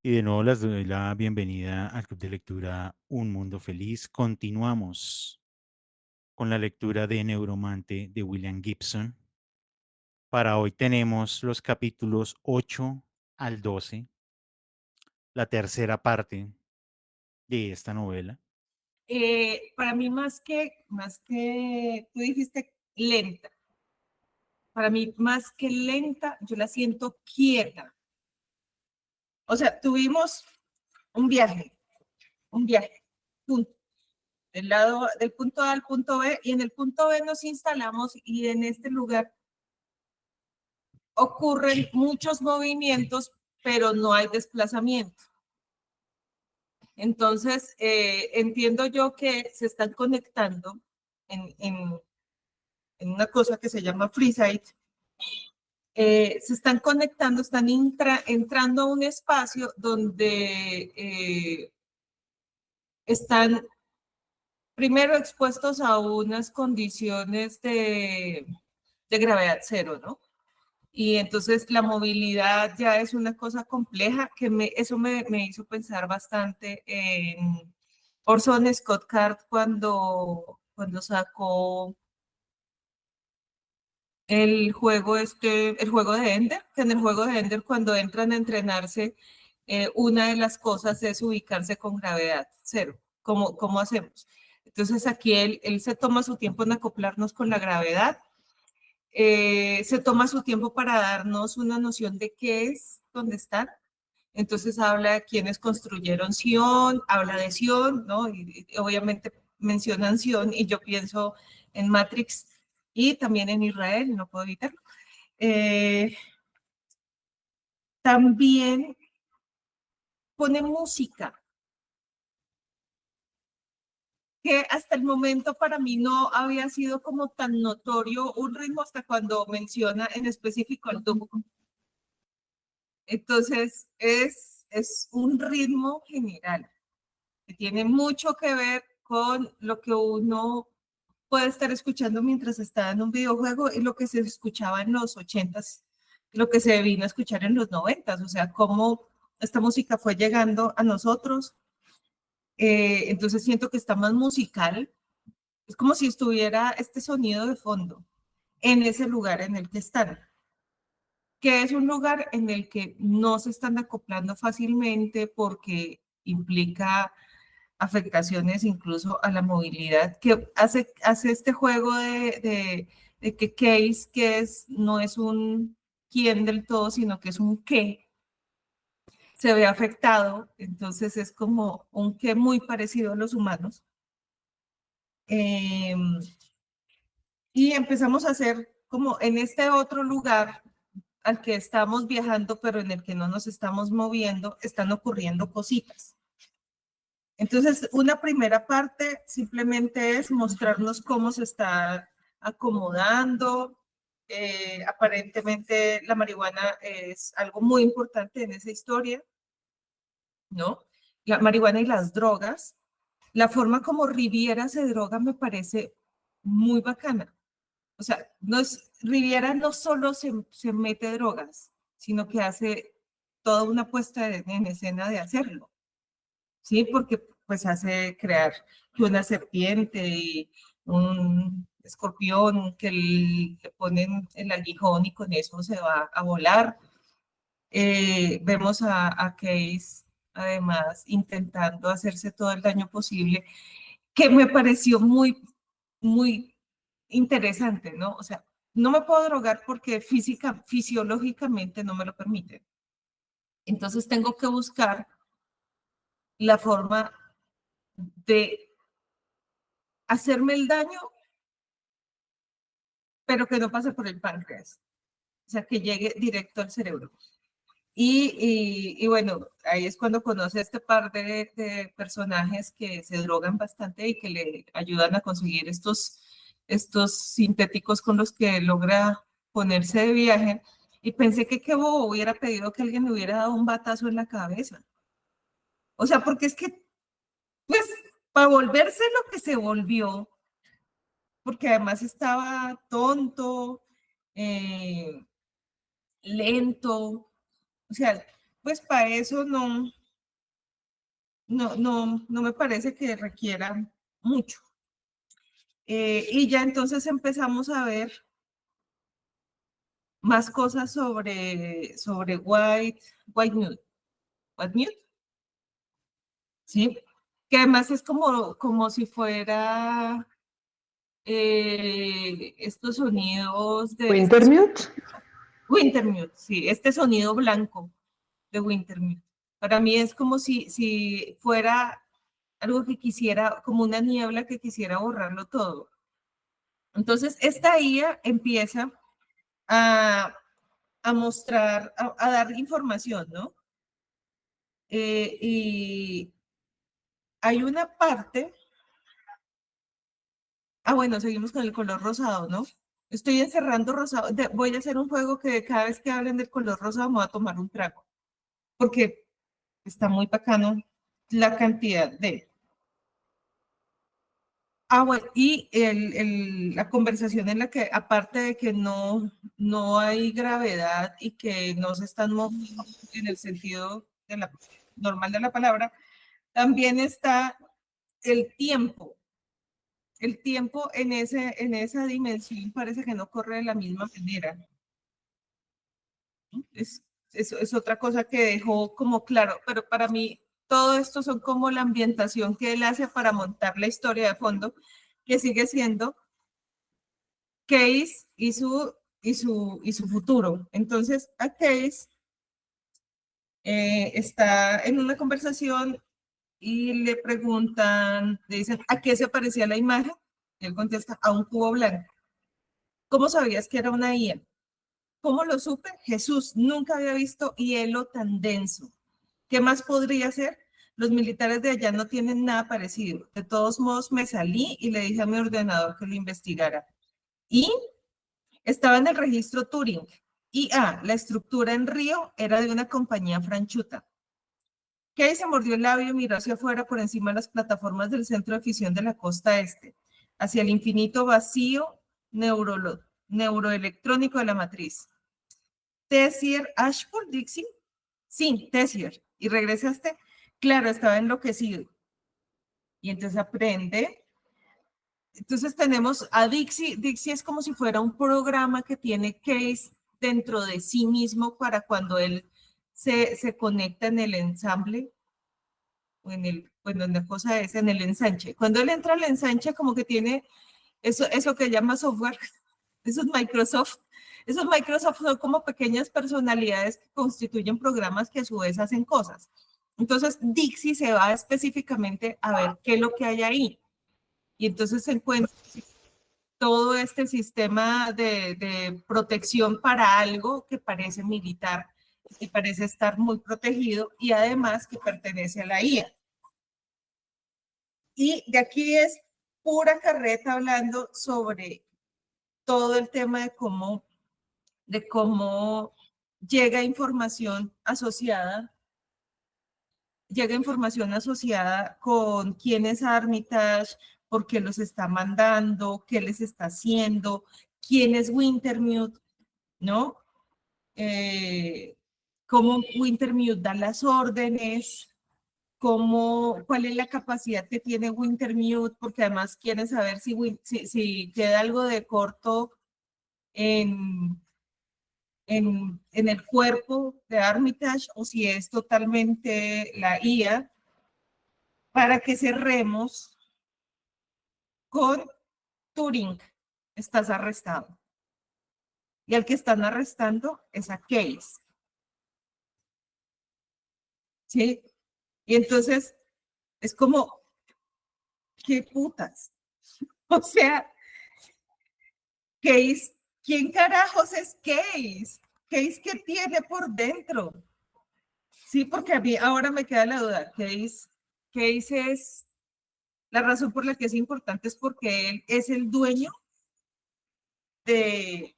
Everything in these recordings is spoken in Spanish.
Y de nuevo les doy la bienvenida al Club de Lectura Un Mundo Feliz. Continuamos con la lectura de Neuromante de William Gibson. Para hoy tenemos los capítulos 8 al 12, la tercera parte de esta novela. Para mí tú dijiste lenta, para mí más que lenta, yo la siento quieta. O sea, tuvimos un viaje, punto, del punto A al punto B, y en el punto B nos instalamos y en este lugar ocurren muchos movimientos, pero no hay desplazamiento. Entonces, entiendo yo que se están conectando en una cosa que se llama FreeSide. Se están conectando, están entrando a un espacio donde están primero expuestos a unas condiciones de gravedad cero, ¿no? Y entonces la movilidad ya es una cosa compleja que eso me hizo pensar bastante en Orson Scott Card cuando sacó el juego de Ender, que en el juego de Ender cuando entran a entrenarse, una de las cosas es ubicarse con gravedad cero. ¿Cómo hacemos? Entonces aquí él se toma su tiempo en acoplarnos con la gravedad, se toma su tiempo para darnos una noción de qué es, dónde están. Entonces habla de quienes construyeron Sion, habla de Sion, ¿no? Y obviamente mencionan Sion y yo pienso en Matrix y también en Israel, no puedo evitarlo. También pone música, que hasta el momento para mí no había sido como tan notorio un ritmo hasta cuando menciona en específico el Doom. Entonces es un ritmo general que tiene mucho que ver con lo que uno puede estar escuchando mientras está en un videojuego y lo que se escuchaba en los 80s, lo que se vino a escuchar en los 90s, o sea, cómo esta música fue llegando a nosotros. Entonces siento que está más musical, es como si estuviera este sonido de fondo en ese lugar en el que están, que es un lugar en el que no se están acoplando fácilmente porque implica afectaciones incluso a la movilidad, que hace este juego de que case, no es un quién del todo, sino que es un qué, se ve afectado, entonces es como un qué muy parecido a los humanos. Eh, y empezamos a hacer como en este otro lugar al que estamos viajando, pero en el que no nos estamos moviendo, están ocurriendo cositas. Entonces, una primera parte simplemente es mostrarnos cómo se está acomodando. Aparentemente la marihuana es algo muy importante en esa historia, ¿no? La marihuana y las drogas. La forma como Riviera se droga me parece muy bacana. O sea, Riviera no solo se mete drogas, sino que hace toda una puesta en escena de hacerlo. Sí, porque pues hace crear una serpiente y un escorpión que le ponen el aguijón y con eso se va a volar. Vemos a Case además intentando hacerse todo el daño posible, que me pareció muy interesante, ¿no? O sea, no me puedo drogar porque fisiológicamente no me lo permiten. Entonces tengo que buscar la forma de hacerme el daño, pero que no pase por el páncreas, o sea, que llegue directo al cerebro. Y bueno, ahí es cuando conoce a este par de personajes que se drogan bastante y que le ayudan a conseguir estos sintéticos con los que logra ponerse de viaje. Y pensé que qué bobo hubiera pedido que alguien le hubiera dado un batazo en la cabeza. O sea, porque es que, pues, para volverse lo que se volvió, porque además estaba tonto, lento, o sea, pues para eso no, no me parece que requiera mucho. Y ya entonces empezamos a ver más cosas sobre White Mute, ¿sí? Que además es como si fuera estos sonidos de Wintermute. Wintermute, sí, este sonido blanco de Wintermute. Para mí es como si fuera algo que quisiera, como una niebla que quisiera borrarlo todo. Entonces, esta IA empieza a, a mostrar, a dar información, ¿no? Y hay una parte, bueno, seguimos con el color rosado, ¿no? Estoy encerrando rosado, voy a hacer un juego que cada vez que hablen del color rosado me voy a tomar un trago, porque está muy bacano la cantidad de... Bueno, y la conversación en la que, aparte de que no hay gravedad y que no se están moviendo en el sentido normal de la palabra, también está el tiempo. El tiempo en esa dimensión parece que no corre de la misma manera. Es otra cosa que dejó como claro, pero para mí todo esto son como la ambientación que él hace para montar la historia de fondo, que sigue siendo Case y su futuro. Entonces, a Case está en una conversación y le preguntan, le dicen, ¿a qué se parecía la imagen? Y él contesta, a un cubo blanco. ¿Cómo sabías que era una IA? ¿Cómo lo supe? Jesús, nunca había visto hielo tan denso. ¿Qué más podría ser? Los militares de allá no tienen nada parecido. De todos modos, me salí y le dije a mi ordenador que lo investigara. Y estaba en el registro Turing. Y la estructura en Río era de una compañía franchuta. Kay se mordió el labio y miró hacia afuera por encima de las plataformas del centro de fisión de la costa este, hacia el infinito vacío neuroelectrónico de la matriz. Tessier Ashford, Dixie. Sí, Tessier. ¿Y regresaste? Claro, estaba enloquecido. Y entonces aprende. Entonces tenemos a Dixie. Dixie es como si fuera un programa que tiene Case dentro de sí mismo para cuando él se conecta en el ensamble o en la cosa es, en el ensanche. Cuando él entra al ensanche, como que tiene eso que llama software, esos Microsoft son como pequeñas personalidades que constituyen programas que a su vez hacen cosas. Entonces, Dixie se va específicamente a ver qué es lo que hay ahí. Y entonces se encuentra todo este sistema de protección para algo que parece militar, que parece estar muy protegido y además que pertenece a la IA. Y de aquí es pura carreta hablando sobre todo el tema de cómo llega información asociada con quién es Armitage, por qué los está mandando, qué les está haciendo, quién es Wintermute, ¿no? Cómo Wintermute da las órdenes, cuál es la capacidad que tiene Wintermute, porque además quieren saber si queda algo de corto en el cuerpo de Armitage o si es totalmente la IA, para que cerremos con Turing. Estás arrestado. Y al que están arrestando es a Case. ¿Sí? Y entonces es como, ¿qué putas? O sea, Case, ¿quién carajos es Case? Case, ¿qué tiene por dentro? Sí, porque a mí ahora me queda la duda. Case es, la razón por la que es importante es porque él es el dueño de,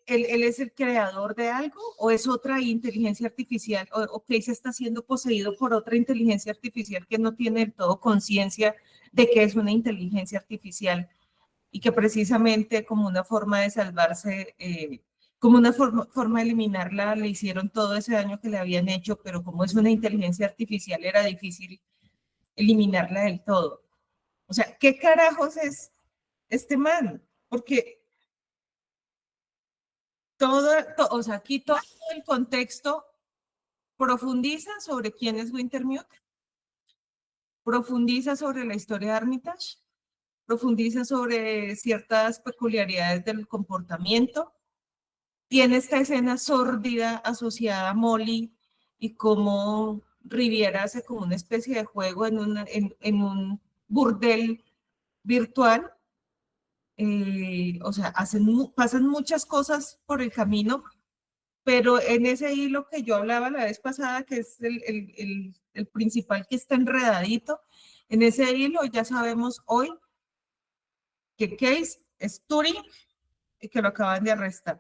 él es el creador de algo o es otra inteligencia artificial o Case está siendo poseído por otra inteligencia artificial que no tiene del todo conciencia de que es una inteligencia artificial y que precisamente como una forma de salvarse como una forma de eliminarla, le hicieron todo ese daño que le habían hecho, pero como es una inteligencia artificial, era difícil eliminarla del todo. O sea, ¿qué carajos es este man? Porque o sea, aquí todo el contexto profundiza sobre quién es Wintermute, profundiza sobre la historia de Armitage, profundiza sobre ciertas peculiaridades del comportamiento, tiene esta escena sórdida asociada a Molly y cómo Riviera hace como una especie de juego en un burdel virtual. O sea, pasan muchas cosas por el camino, pero en ese hilo que yo hablaba la vez pasada, que es el principal que está enredadito, en ese hilo ya sabemos hoy que Case es Turing y que lo acaban de arrestar.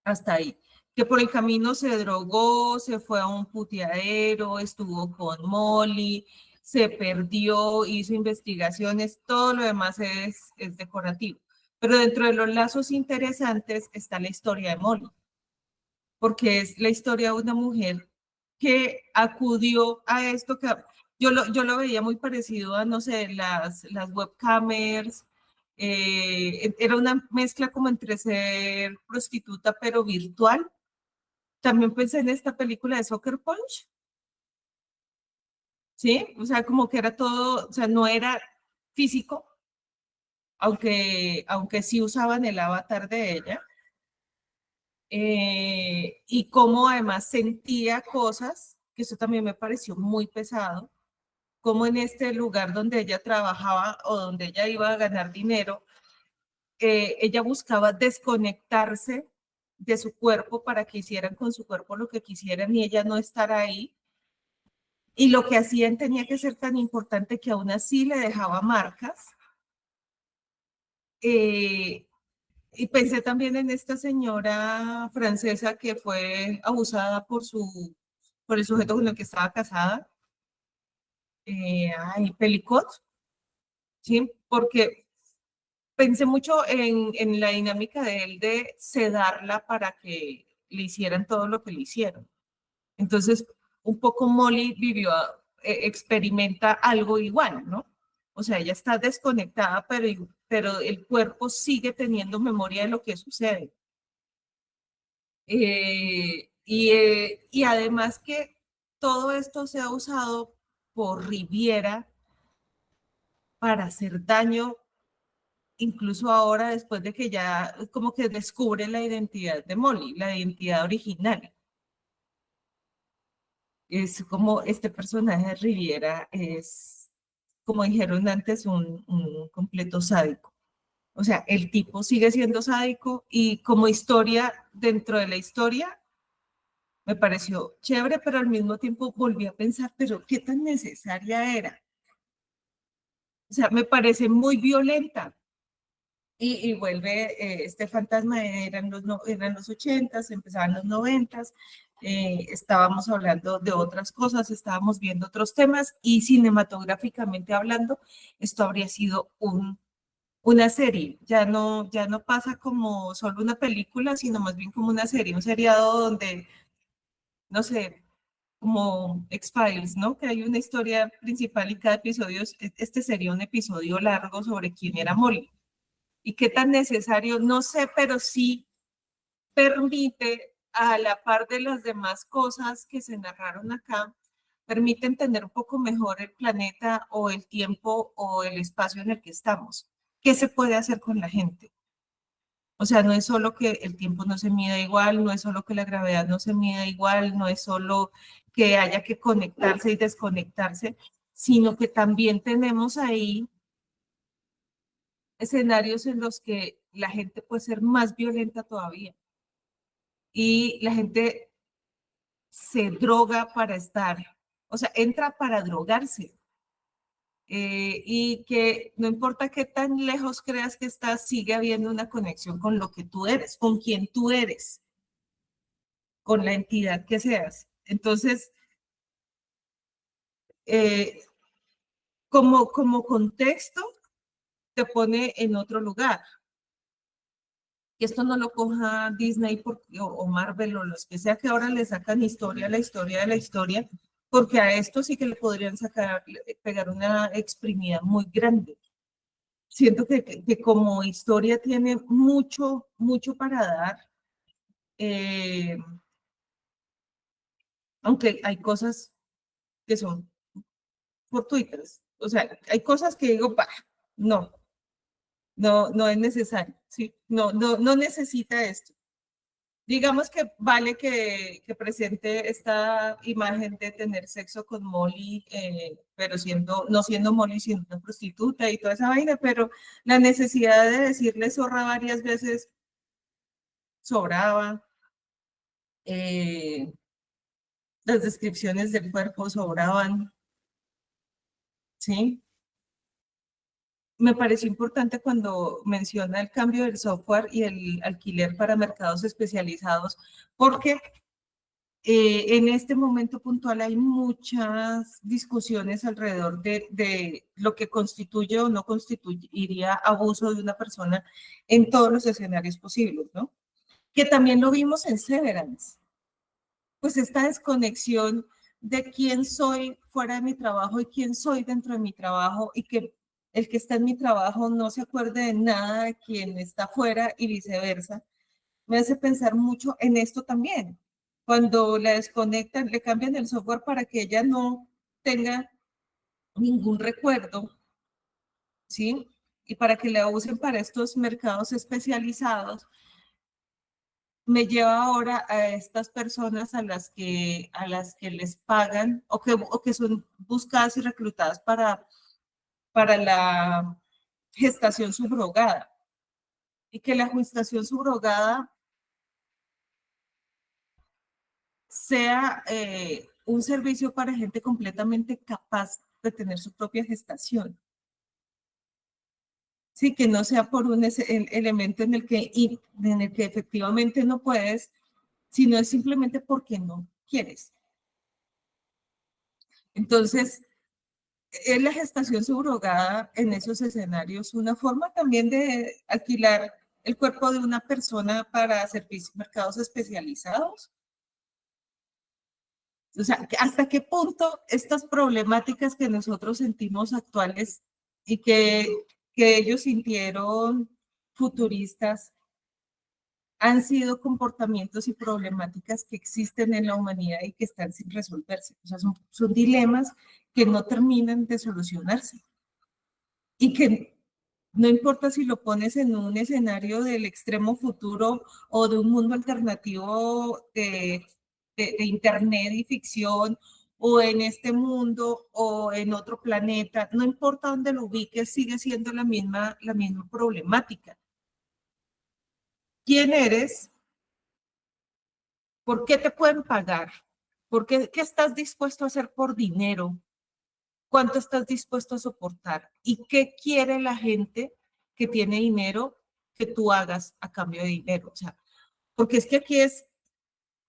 Hasta ahí. Que por el camino se drogó, se fue a un puteadero, estuvo con Molly, se perdió, hizo investigaciones, todo lo demás es decorativo. Pero dentro de los lazos interesantes está la historia de Molly, porque es la historia de una mujer que acudió a esto que yo lo veía muy parecido a, no sé, las webcamers. Era una mezcla como entre ser prostituta pero virtual. También pensé en esta película de Soccer Punch, ¿sí? O sea, como que era todo, o sea, no era físico, aunque sí usaban el avatar de ella, y cómo además sentía cosas, que eso también me pareció muy pesado, como en este lugar donde ella trabajaba o donde ella iba a ganar dinero, ella buscaba desconectarse de su cuerpo para que hicieran con su cuerpo lo que quisieran y ella no estar ahí. Y lo que hacían tenía que ser tan importante que aún así le dejaba marcas. Eh, y pensé también en esta señora francesa que fue abusada por el sujeto con el que estaba casada, Pelicot, ¿sí? Porque pensé mucho en la dinámica de él de sedarla para que le hicieran todo lo que le hicieron. Entonces, un poco Molly experimenta algo igual, ¿no? O sea, ella está desconectada, pero el cuerpo sigue teniendo memoria de lo que sucede. Y además que todo esto se ha usado por Riviera para hacer daño, incluso ahora después de que ya como que descubre la identidad de Molly, la identidad original. Es como este personaje de Riviera es, como dijeron antes, un completo sádico. O sea, el tipo sigue siendo sádico y como historia, dentro de la historia, me pareció chévere, pero al mismo tiempo volví a pensar, pero ¿qué tan necesaria era? O sea, me parece muy violenta. Y vuelve este fantasma, eran los 80s, empezaban los 90s, estábamos hablando de otras cosas, estábamos viendo otros temas y cinematográficamente hablando, esto habría sido una serie, ya no pasa como solo una película, sino más bien como una serie, un seriado donde, no sé, como X-Files, ¿no? Que hay una historia principal y cada episodio, este sería un episodio largo sobre quién era Molly y qué tan necesario, no sé, pero sí permite, a la par de las demás cosas que se narraron acá, permite entender un poco mejor el planeta o el tiempo o el espacio en el que estamos. ¿Qué se puede hacer con la gente? O sea, no es solo que el tiempo no se mida igual, no es solo que la gravedad no se mida igual, no es solo que haya que conectarse y desconectarse, sino que también tenemos ahí escenarios en los que la gente puede ser más violenta todavía y la gente se droga para estar, o sea, entra para drogarse. Y que no importa qué tan lejos creas que estás, sigue habiendo una conexión con lo que tú eres, con quien tú eres, con la entidad que seas. Entonces, eh, como contexto, te pone en otro lugar. que esto no lo coja Disney o Marvel o los que sea que ahora le sacan historia, la historia de la historia, porque a esto sí que le podrían sacar, pegar una exprimida muy grande. Siento que como historia tiene mucho, mucho para dar, eh, aunque hay cosas que son fortuitas. O sea, hay cosas que digo, bah, no, no es necesario, ¿sí? No necesita esto. Digamos que vale que presente esta imagen de tener sexo con Molly, pero no siendo Molly, siendo una prostituta y toda esa vaina, pero la necesidad de decirle zorra varias veces sobraba, eh, las descripciones del cuerpo sobraban, ¿sí? Me pareció importante cuando menciona el cambio del software y el alquiler para mercados especializados, porque en este momento puntual hay muchas discusiones alrededor de lo que constituye o no constituiría abuso de una persona en todos los escenarios posibles, ¿no? Que también lo vimos en Severance, pues esta desconexión de quién soy fuera de mi trabajo y quién soy dentro de mi trabajo y que el que está en mi trabajo no se acuerde de nada de quien está fuera y viceversa, me hace pensar mucho en esto también. Cuando la desconectan, le cambian el software para que ella no tenga ningún recuerdo, ¿sí? Y para que la usen para estos mercados especializados, me lleva ahora a estas personas a las que les pagan o que son buscadas y reclutadas para la gestación subrogada. Y que la gestación subrogada sea un servicio para gente completamente capaz de tener su propia gestación. Sí, que no sea por un elemento en el que efectivamente no puedes, sino es simplemente porque no quieres. Entonces, es la gestación subrogada en esos escenarios una forma también de alquilar el cuerpo de una persona para servicios, mercados especializados. O sea, ¿hasta qué punto estas problemáticas que nosotros sentimos actuales y que ellos sintieron futuristas han sido comportamientos y problemáticas que existen en la humanidad y que están sin resolverse? O sea, son dilemas que no terminan de solucionarse y que no importa si lo pones en un escenario del extremo futuro o de un mundo alternativo de Internet y ficción, o en este mundo o en otro planeta, no importa dónde lo ubiques, sigue siendo la misma problemática. ¿Quién eres? ¿Por qué te pueden pagar? ¿Qué estás dispuesto a hacer por dinero? ¿Cuánto estás dispuesto a soportar? ¿Y qué quiere la gente que tiene dinero que tú hagas a cambio de dinero? O sea, porque es que aquí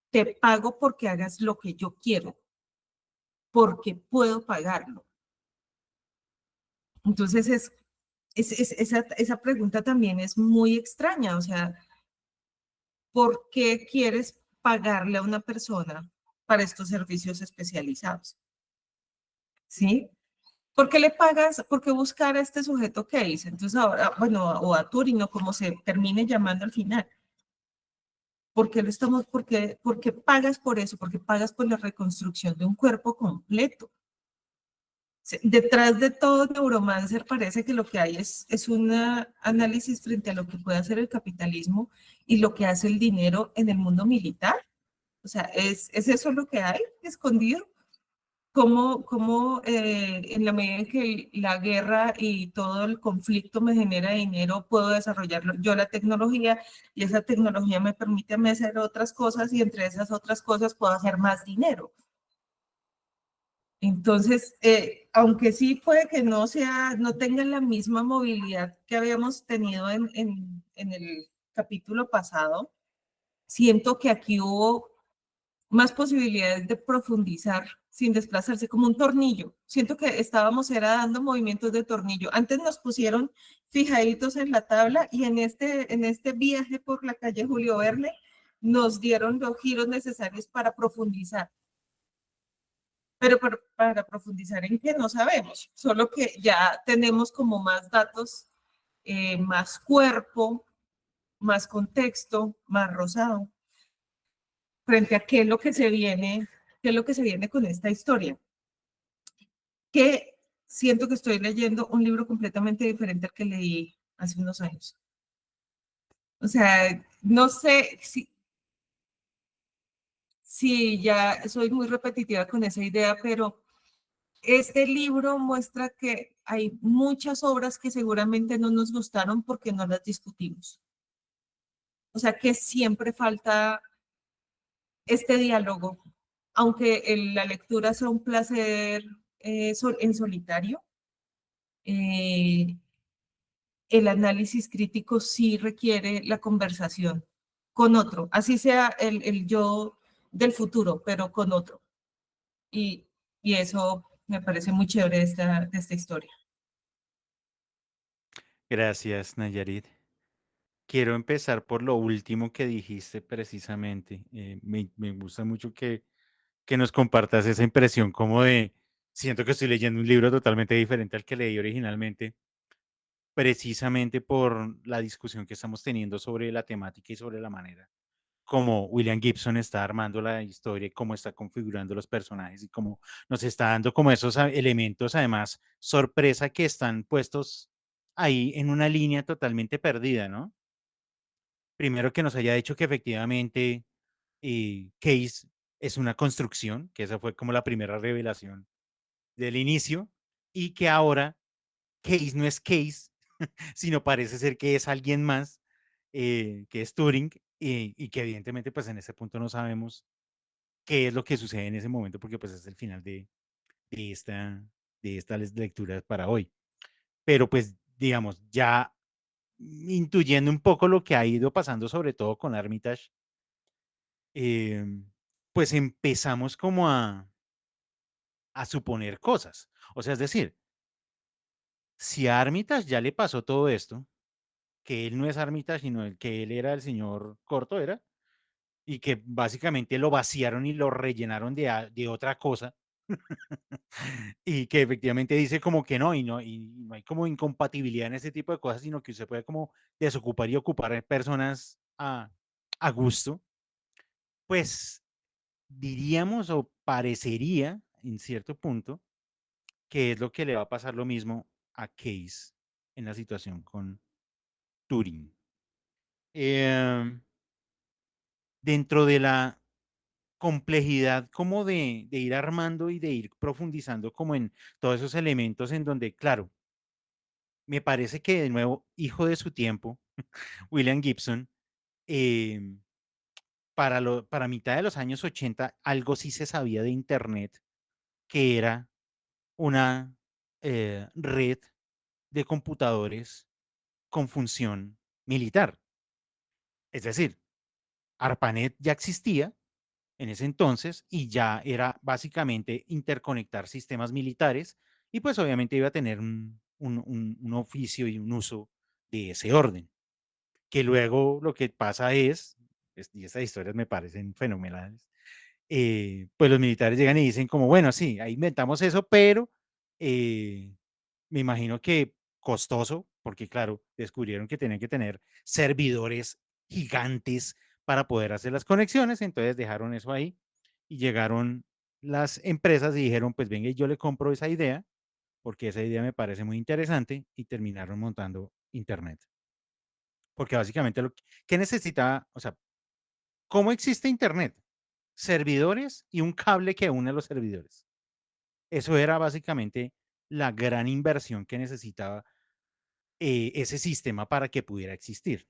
te pago porque hagas lo que yo quiero, porque puedo pagarlo. Entonces, esa pregunta también es muy extraña. O sea, ¿por qué quieres pagarle a una persona para estos servicios especializados? ¿Sí? ¿Por qué le pagas? ¿Por qué buscar a este sujeto que dice? Entonces ahora, bueno, o a Turing o como se termine llamando al final. ¿Por qué lo estamos, por qué pagas por eso? Porque pagas por la reconstrucción de un cuerpo completo. Detrás de todo Neuromancer parece que lo que hay es un análisis frente a lo que puede hacer el capitalismo y lo que hace el dinero en el mundo militar. O sea, ¿es eso lo que hay escondido? ¿Cómo en la medida en que la guerra y todo el conflicto me genera dinero, puedo desarrollar yo la tecnología y esa tecnología me permite a mí hacer otras cosas y entre esas otras cosas puedo hacer más dinero? Entonces, aunque sí puede que no tengan la misma movilidad que habíamos tenido en el capítulo pasado, siento que aquí hubo más posibilidades de profundizar sin desplazarse, como un tornillo. Siento que estábamos era dando movimientos de tornillo. Antes nos pusieron fijaditos en la tabla y en este viaje por la calle Julio Verne nos dieron los giros necesarios para profundizar. Pero para profundizar en qué no sabemos, solo que ya tenemos como más datos, más cuerpo, más contexto, más rosado, frente a qué es lo que se viene, qué es lo que se viene con esta historia. Que siento que estoy leyendo un libro completamente diferente al que leí hace unos años. O sea, no sé si ya soy muy repetitiva con esa idea, pero este libro muestra que hay muchas obras que seguramente no nos gustaron porque no las discutimos. O sea, que siempre falta este diálogo, aunque la lectura sea un placer en solitario, eh, el análisis crítico sí requiere la conversación con otro, así sea el yo del futuro, pero con otro. Y, y eso me parece muy chévere de esta historia. Gracias, Nayarit. Quiero empezar por lo último que dijiste precisamente. Me gusta mucho que nos compartas esa impresión como de, siento que estoy leyendo un libro totalmente diferente al que leí originalmente, precisamente por la discusión que estamos teniendo sobre la temática y sobre la manera como William Gibson está armando la historia y cómo está configurando los personajes y cómo nos está dando como esos elementos, además, sorpresa que están puestos ahí en una línea totalmente perdida, ¿no? Primero que nos haya dicho que efectivamente Case es una construcción, que esa fue como la primera revelación del inicio, y que ahora Case no es Case, sino parece ser que es alguien más, que es Turing, y que evidentemente pues en ese punto no sabemos qué es lo que sucede en ese momento, porque pues es el final de esta, de estas lecturas para hoy. Pero pues digamos, ya intuyendo un poco lo que ha ido pasando, sobre todo con Armitage, pues empezamos como a suponer cosas. O sea, es decir, si a Armitage ya le pasó todo esto, que él no es Armitage, sino el que él era el señor Corto, ¿era? Y que básicamente lo vaciaron y lo rellenaron de otra cosa. Y que efectivamente dice como que no, y no hay como incompatibilidad en ese tipo de cosas, sino que usted puede como desocupar y ocupar personas a gusto, pues diríamos o parecería en cierto punto que es lo que le va a pasar lo mismo a Case en la situación con Turing. Eh, Dentro de la complejidad como de ir armando y de ir profundizando como en todos esos elementos en donde, claro, me parece que de nuevo, hijo de su tiempo, William Gibson, eh, para mitad de los años 80 algo sí se sabía de Internet, que era una red de computadores con función militar. Es decir, ARPANET ya existía en ese entonces y ya era básicamente interconectar sistemas militares y pues obviamente iba a tener un oficio y un uso de ese orden. Que luego lo que pasa y esas historias me parecen fenomenales, pues los militares llegan y dicen como, bueno, sí, ahí inventamos eso, pero eh, me imagino que costoso, porque claro, descubrieron que tenían que tener servidores gigantes para poder hacer las conexiones, entonces dejaron eso ahí y llegaron las empresas y dijeron, pues venga, yo le compro esa idea, porque esa idea me parece muy interesante y terminaron montando Internet. Porque básicamente que necesitaba, o sea, ¿cómo existe Internet? Servidores y un cable que une los servidores. Eso era básicamente la gran inversión que necesitaba ese sistema para que pudiera existir.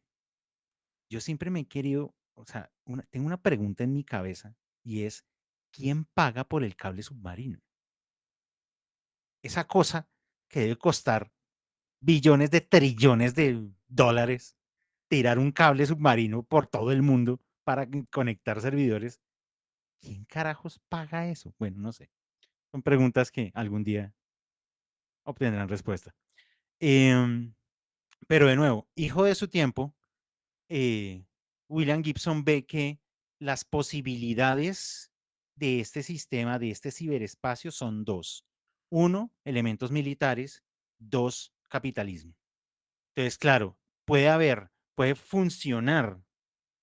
Yo siempre me he querido, o sea, tengo una pregunta en mi cabeza y es, ¿quién paga por el cable submarino? Esa cosa que debe costar billones de trillones de dólares, tirar un cable submarino por todo el mundo para conectar servidores. ¿Quién carajos paga eso? Bueno, no sé. Son preguntas que algún día obtendrán respuesta. Em, pero de nuevo, hijo de su tiempo, eh, William Gibson ve que las posibilidades de este sistema, de este ciberespacio, son dos. Uno, elementos militares. Dos, capitalismo. Entonces, claro, puede funcionar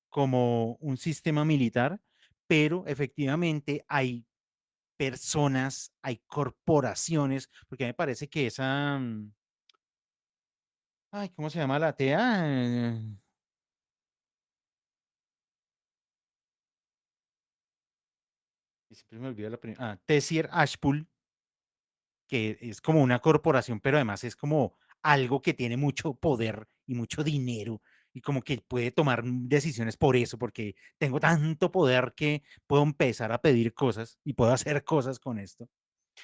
como un sistema militar, pero efectivamente hay personas, hay corporaciones, porque me parece que esa, ay, ¿cómo se llama la TEA? Siempre me olvida la primera. Tessier Ashpool, que es como una corporación, pero además es como algo que tiene mucho poder y mucho dinero y como que puede tomar decisiones por eso, porque tengo tanto poder que puedo empezar a pedir cosas y puedo hacer cosas con esto.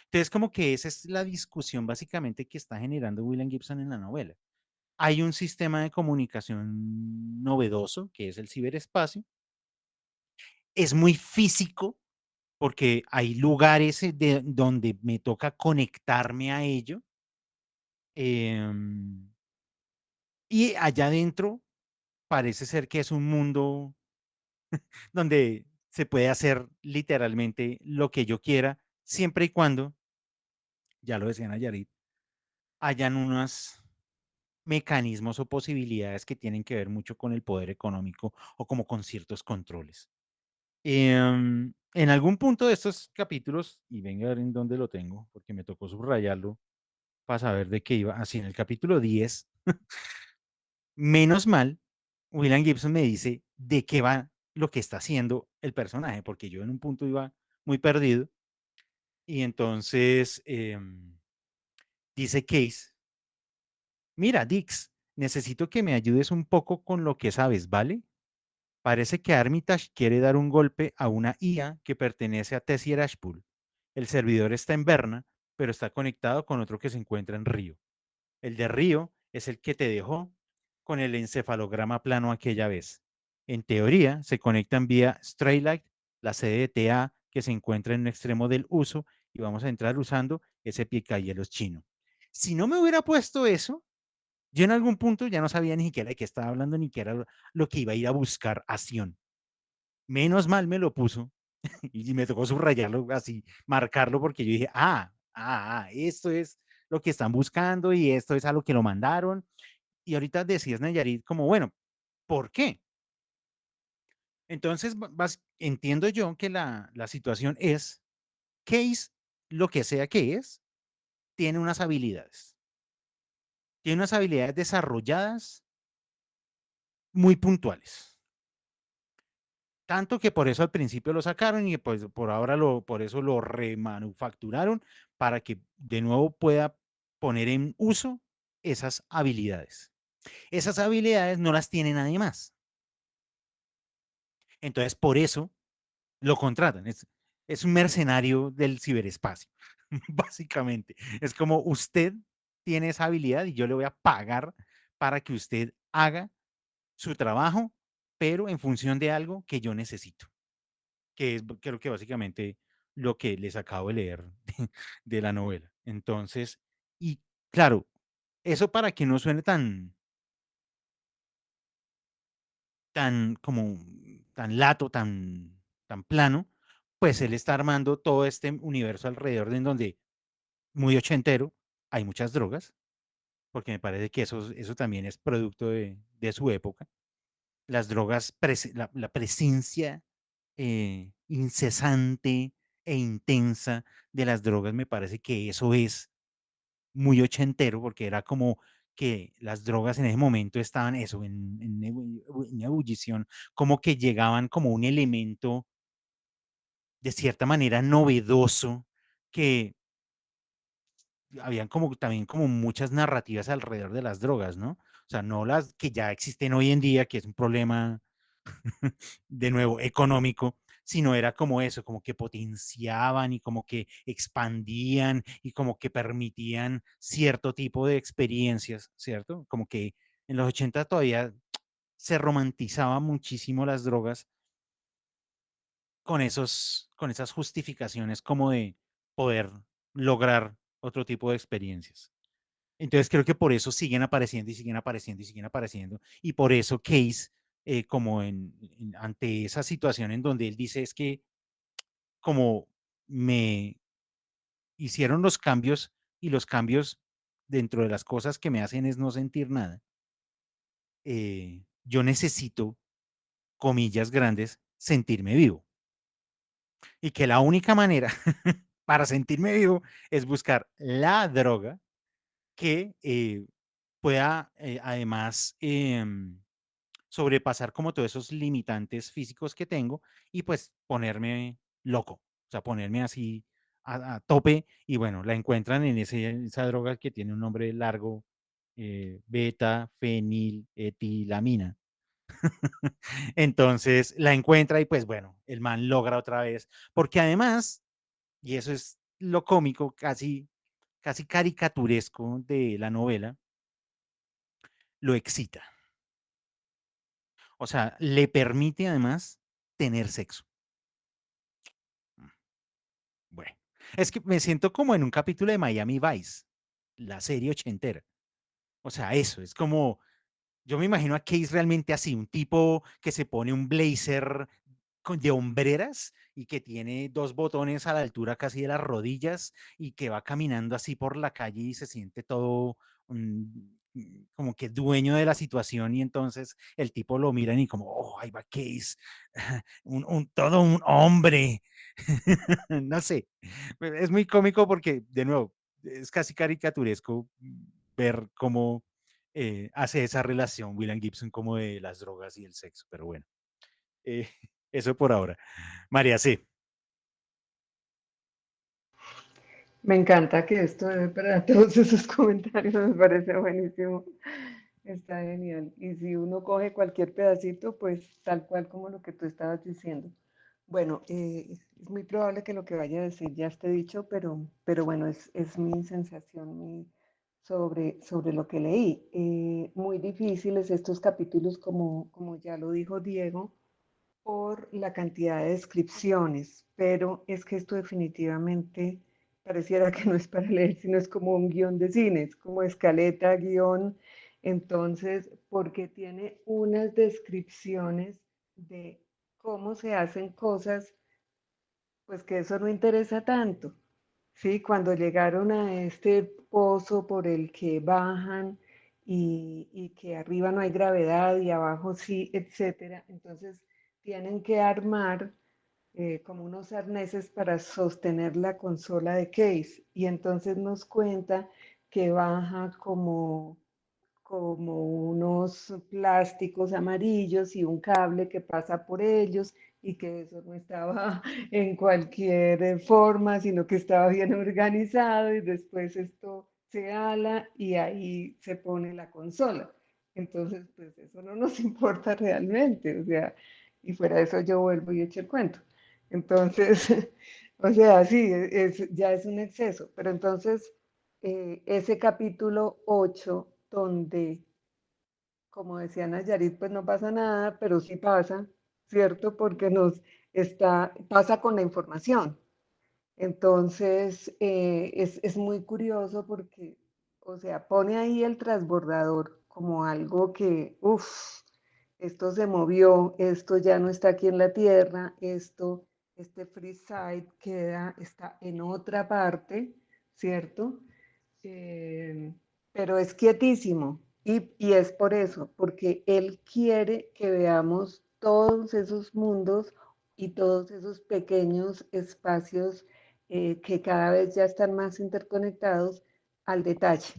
Entonces, como que esa es la discusión básicamente que está generando William Gibson en la novela. Hay un sistema de comunicación novedoso, que es el ciberespacio. Es muy físico, porque hay lugares donde me toca conectarme a ello. em, y allá adentro parece ser que es un mundo donde se puede hacer literalmente lo que yo quiera, siempre y cuando, ya lo decía Nayarit, hayan unos mecanismos o posibilidades que tienen que ver mucho con el poder económico o como con ciertos controles. En algún punto de estos capítulos, y venga a ver en dónde lo tengo, porque me tocó subrayarlo para saber de qué iba, así en el capítulo 10, menos mal, William Gibson me dice de qué va lo que está haciendo el personaje, porque yo en un punto iba muy perdido, y entonces dice Case, mira, Dix, necesito que me ayudes un poco con lo que sabes, ¿vale? Parece que Armitage quiere dar un golpe a una IA que pertenece a Tessier Ashpool. El servidor está en Berna, pero está conectado con otro que se encuentra en Río. El de Río es el que te dejó con el encefalograma plano aquella vez. En teoría, se conectan vía Straylight, la sede de TA que se encuentra en un extremo del uso, y vamos a entrar usando ese picahielos chino. Si no me hubiera puesto eso, yo en algún punto ya no sabía ni siquiera de qué estaba hablando, ni qué era lo que iba a ir a buscar acción. Menos mal me lo puso y me tocó subrayarlo así, marcarlo, porque yo dije, esto es lo que están buscando y esto es a lo que lo mandaron. Y ahorita decías, Nayarit, como, bueno, ¿por qué? Entonces, entiendo yo que la situación es, Case, lo que sea que es, tiene unas habilidades. Tiene unas habilidades desarrolladas muy puntuales. Tanto que por eso al principio lo sacaron y pues por ahora por eso lo remanufacturaron para que de nuevo pueda poner en uso esas habilidades. Esas habilidades no las tiene nadie más. Entonces, por eso lo contratan. Es un mercenario del ciberespacio, básicamente. Es como usted tiene esa habilidad y yo le voy a pagar para que usted haga su trabajo, pero en función de algo que yo necesito, que es creo que básicamente lo que les acabo de leer de la novela. Entonces, y claro, eso para que no suene tan como tan lato, tan plano, pues él está armando todo este universo alrededor de en donde muy ochentero, hay muchas drogas, porque me parece que eso también es producto de su época. Las drogas, la presencia incesante e intensa de las drogas, me parece que eso es muy ochentero, porque era como que las drogas en ese momento estaban eso, en ebullición, como que llegaban como un elemento de cierta manera novedoso, que habían como también como muchas narrativas alrededor de las drogas, ¿no? O sea, no las que ya existen hoy en día, que es un problema de nuevo económico, sino era como eso, como que potenciaban y como que expandían y como que permitían cierto tipo de experiencias, ¿cierto? Como que en los 80 todavía se romantizaba muchísimo las drogas con esas justificaciones como de poder lograr otro tipo de experiencias. Entonces creo que por eso siguen apareciendo y siguen apareciendo y siguen apareciendo. Y por eso Case, como ante esa situación en donde él dice es que como me hicieron los cambios y los cambios dentro de las cosas que me hacen es no sentir nada, yo necesito, comillas grandes, sentirme vivo. Y que la única manera para sentirme vivo es buscar la droga que pueda además sobrepasar como todos esos limitantes físicos que tengo y pues ponerme loco, o sea, ponerme así a tope y bueno, la encuentran en esa droga que tiene un nombre largo, beta feniletilamina. Entonces la encuentra y pues bueno, el man logra otra vez, porque además, y eso es lo cómico, casi caricaturesco de la novela, lo excita. O sea, le permite además tener sexo. Bueno, es que me siento como en un capítulo de Miami Vice, la serie ochentera. O sea, eso, es como, yo me imagino a Case realmente así, un tipo que se pone un blazer de hombreras y que tiene dos botones a la altura casi de las rodillas y que va caminando así por la calle y se siente todo como que dueño de la situación y entonces el tipo lo miran y como, oh, ahí va Case, todo un hombre. No sé, es muy cómico porque, de nuevo, es casi caricaturesco ver cómo hace esa relación William Gibson como de las drogas y el sexo, pero bueno, eh, eso por ahora. María, sí, Me encanta que esto dé para todos esos comentarios, me parece buenísimo. Está genial. Y si uno coge cualquier pedacito, pues tal cual como lo que tú estabas diciendo. Bueno, es muy probable que lo que vaya a decir ya esté dicho, pero bueno, es mi sensación sobre lo que leí. Muy difíciles estos capítulos, como ya lo dijo Diego, por la cantidad de descripciones, pero es que esto definitivamente pareciera que no es para leer, sino es como un guión de cine, es como escaleta, guión, entonces, porque tiene unas descripciones de cómo se hacen cosas, pues que eso no interesa tanto. Sí, cuando llegaron a este pozo por el que bajan y que arriba no hay gravedad y abajo sí, etcétera, entonces tienen que armar como unos arneses para sostener la consola de Case y entonces nos cuenta que baja como unos plásticos amarillos y un cable que pasa por ellos y que eso no estaba en cualquier forma, sino que estaba bien organizado y después esto se ala y ahí se pone la consola. Entonces, pues eso no nos importa realmente, o sea, y fuera de eso yo vuelvo y echo el cuento. Entonces, o sea, sí, ya es un exceso, pero entonces ese capítulo 8 donde, como decía Nayarit, pues no pasa nada, pero sí pasa, ¿cierto? Porque pasa con la información. Entonces, es muy curioso porque, o sea, pone ahí el transbordador como algo que, uff, esto se movió, esto ya no está aquí en la Tierra, este free site está en otra parte, ¿cierto? Eh, pero es quietísimo y es por eso, porque él quiere que veamos todos esos mundos y todos esos pequeños espacios que cada vez ya están más interconectados al detalle,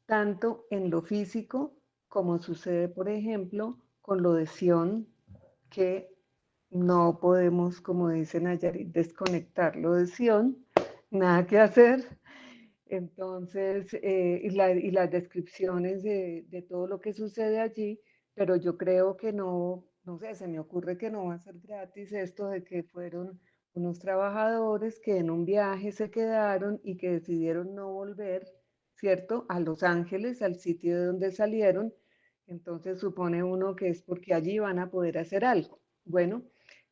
tanto en lo físico como sucede, por ejemplo, con lo de Sion, que no podemos, como dicen Nayarit, desconectarlo de Sion, nada que hacer. Entonces, y las descripciones de todo lo que sucede allí, pero yo creo que no sé, se me ocurre que no va a ser gratis esto de que fueron unos trabajadores que en un viaje se quedaron y que decidieron no volver, ¿cierto? A Los Ángeles, al sitio de donde salieron. Entonces supone uno que es porque allí van a poder hacer algo. Bueno,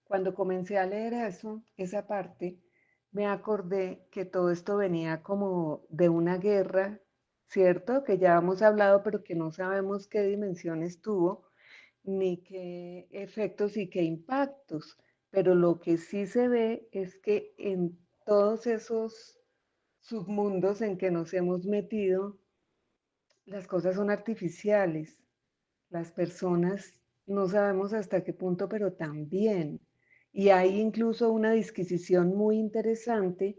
cuando comencé a leer eso, esa parte, me acordé que todo esto venía como de una guerra, ¿cierto? Que ya hemos hablado, pero que no sabemos qué dimensiones tuvo, ni qué efectos y qué impactos. Pero lo que sí se ve es que en todos esos submundos en que nos hemos metido, las cosas son artificiales. Las personas no sabemos hasta qué punto, pero también. Y hay incluso una disquisición muy interesante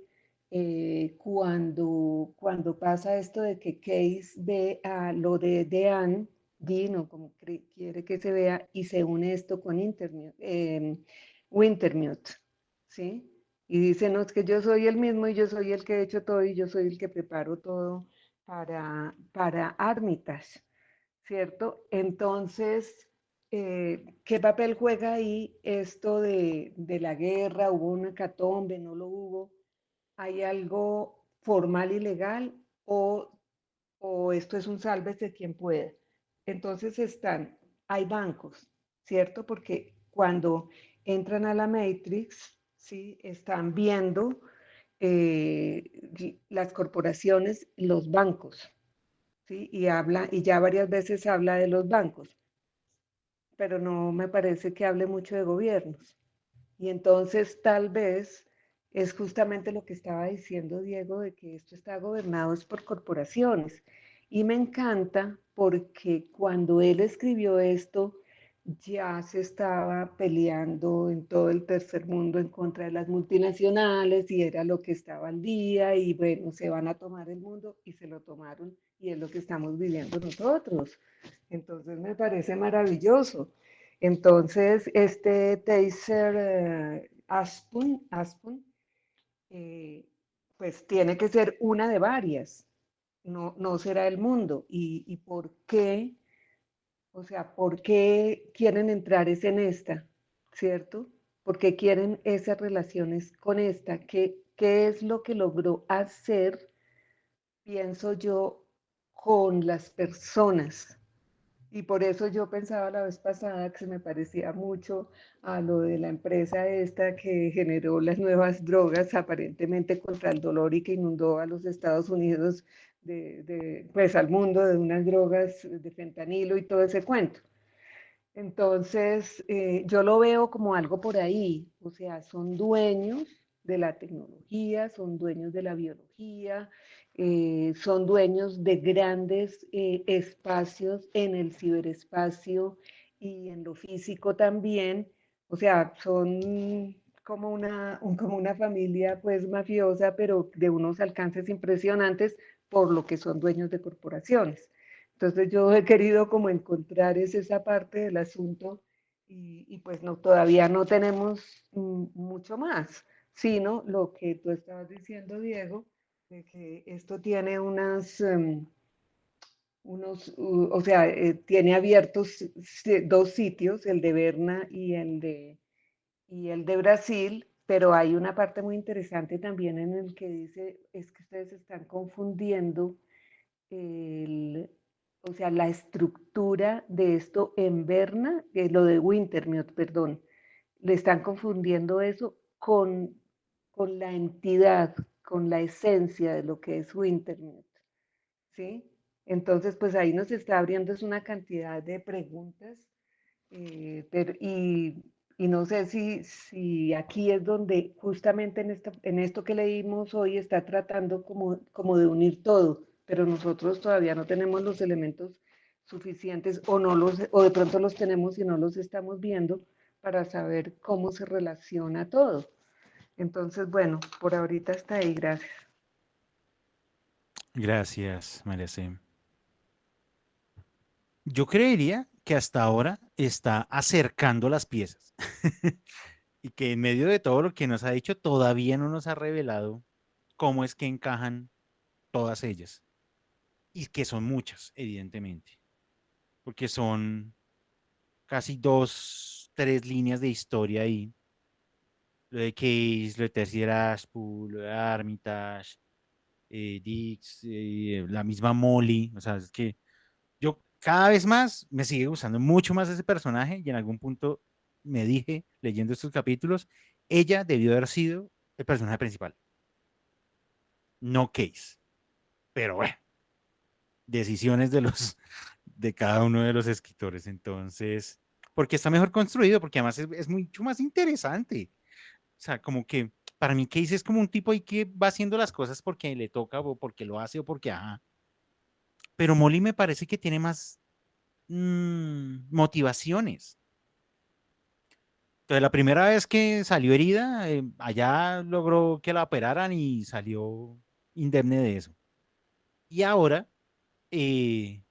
cuando pasa esto de que Case ve a lo de Dean, Dean, o como quiere que se vea, y se une esto con Wintermute, ¿sí? Y dice, no, es que yo soy el mismo y yo soy el que he hecho todo y yo soy el que preparo todo para Armitage. ¿Cierto? Entonces, ¿qué papel juega ahí esto de la guerra? ¿Hubo una hecatombe? ¿No lo hubo? ¿Hay algo formal y legal o esto es un sálvese quien pueda? Entonces hay bancos, ¿cierto? Porque cuando entran a la Matrix, ¿sí? Están viendo las corporaciones, los bancos, ¿sí? Y ya varias veces habla de los bancos, pero no me parece que hable mucho de gobiernos. Y entonces tal vez es justamente lo que estaba diciendo Diego, de que esto está gobernado es por corporaciones. Y me encanta porque cuando él escribió esto, ya se estaba peleando en todo el tercer mundo en contra de las multinacionales y era lo que estaba al día y bueno, se van a tomar el mundo y se lo tomaron y es lo que estamos viviendo nosotros. Entonces me parece maravilloso. Entonces, este Taser Aspun pues tiene que ser una de varias, no será el mundo. ¿Y por qué? O sea, ¿por qué quieren entrar es en esta? ¿Cierto? ¿Por qué quieren esas relaciones con esta? ¿Qué es lo que logró hacer, pienso yo, con las personas? Y por eso yo pensaba la vez pasada que se me parecía mucho a lo de la empresa esta que generó las nuevas drogas aparentemente contra el dolor y que inundó a los Estados Unidos, pues al mundo de unas drogas de fentanilo y todo ese cuento. Entonces, yo lo veo como algo por ahí, o sea, son dueños de la tecnología, son dueños de la biología, son dueños de grandes espacios en el ciberespacio y en lo físico también, o sea, son como una familia pues mafiosa, pero de unos alcances impresionantes por lo que son dueños de corporaciones. Entonces yo he querido como encontrar esa parte del asunto y pues no, todavía no tenemos mucho más, sino lo que tú estabas diciendo, Diego, de que esto tiene o sea, tiene abiertos dos sitios, el de Berna y el de Brasil, pero hay una parte muy interesante también en el que dice, es que ustedes están confundiendo el, o sea, la estructura de esto en Berna, lo de Wintermute, perdón, le están confundiendo eso con la entidad, con la esencia de lo que es Wintermute, ¿sí? Entonces, pues ahí nos está abriendo es una cantidad de preguntas, y no sé si aquí es donde justamente en esto que leímos hoy está tratando como de unir todo, pero nosotros todavía no tenemos los elementos suficientes o de pronto los tenemos y no los estamos viendo para saber cómo se relaciona todo. Entonces, bueno, por ahorita está ahí, gracias. Gracias, María C. Yo creería que hasta ahora está acercando las piezas y que en medio de todo lo que nos ha dicho todavía no nos ha revelado cómo es que encajan todas ellas y que son muchas, evidentemente, porque son casi dos, tres líneas de historia ahí. Lo de Case, lo de Terciaraspu, lo de Armitage, Dix, la misma Molly, o sea, es que yo cada vez más me sigue gustando mucho más ese personaje y en algún punto me dije, leyendo estos capítulos, ella debió haber sido el personaje principal. no Case. Pero bueno, decisiones de cada uno de los escritores. Entonces, porque está mejor construido, porque además es mucho más interesante. O sea, como que para mí Case es como un tipo ahí que va haciendo las cosas porque le toca o porque lo hace o porque, ajá. Pero Molly me parece que tiene más motivaciones. Entonces, la primera vez que salió herida, allá logró que la operaran y salió indemne de eso. Y ahora, eh,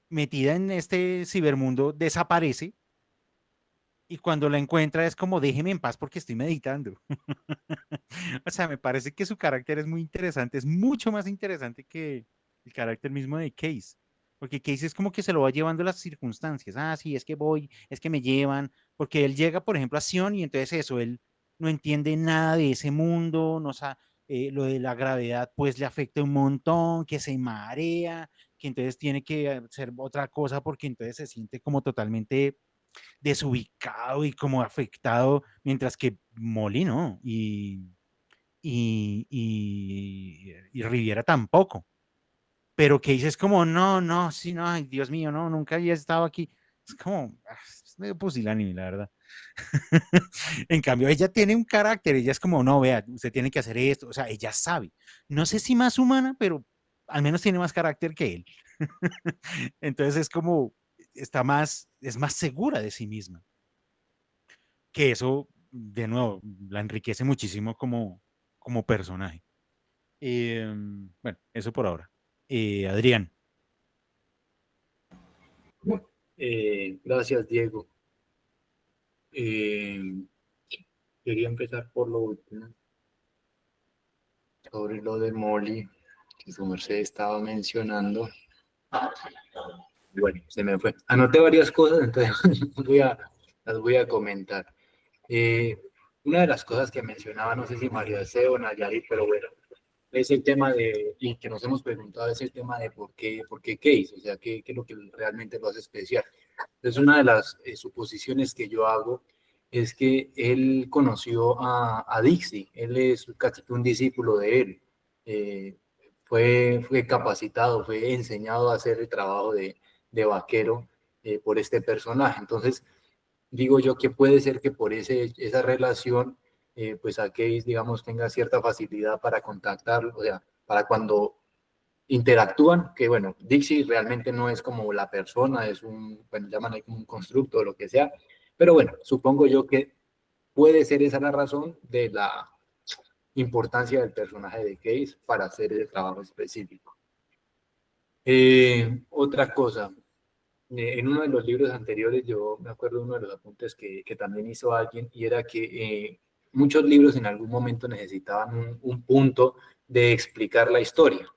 metida en este cibermundo, desaparece y cuando la encuentra es como déjeme en paz porque estoy meditando. O sea, me parece que su carácter es muy interesante, es mucho más interesante que el carácter mismo de Case. Porque Case es como que se lo va llevando las circunstancias. Ah, sí, es que voy, es que me llevan. Porque él llega, por ejemplo, a Sion y entonces eso, él no entiende nada de ese mundo, no sabe, lo de la gravedad pues le afecta un montón, que se marea, que entonces tiene que hacer otra cosa porque entonces se siente como totalmente desubicado y como afectado, mientras que Molly no, y Riviera tampoco. Pero que dices como, no, no, sí, no, ay, Dios mío, no, nunca había estado aquí. Es como, es medio pusilánime, la verdad. En cambio, ella tiene un carácter, ella es como, no, vea, usted tiene que hacer esto, o sea, ella sabe. No sé si más humana, pero al menos tiene más carácter que él. Entonces es como, es más segura de sí misma. Que eso, de nuevo, la enriquece muchísimo como personaje. Bueno, eso por ahora. Adrián. Gracias, Diego. Eh, Quería empezar por lo último, sobre lo de Molly, que su merced estaba mencionando. Bueno, se me fue. Anoté varias cosas, entonces las voy a comentar. Eh, una de las cosas que mencionaba, no sé si María C. o Nayarit, pero bueno, es el tema de, y que nos hemos preguntado, es el tema de por qué Case, o sea, qué es lo que realmente lo hace especial. Entonces, una de las suposiciones que yo hago es que él conoció a Dixie, él es casi que un discípulo de él. Eh, fue capacitado, fue enseñado a hacer el trabajo de vaquero por este personaje. Entonces, digo yo que puede ser que por esa relación, pues a Case, digamos, tenga cierta facilidad para contactarlo, o sea, para cuando interactúan, que bueno, Dixie realmente no es como la persona, es un, bueno, llaman ahí como un constructo o lo que sea, pero bueno, supongo yo que puede ser esa la razón de la importancia del personaje de Case para hacer ese trabajo específico. Otra cosa, en uno de los libros anteriores yo me acuerdo de uno de los apuntes que también hizo alguien y era que muchos libros en algún momento necesitaban un punto de explicar la historia.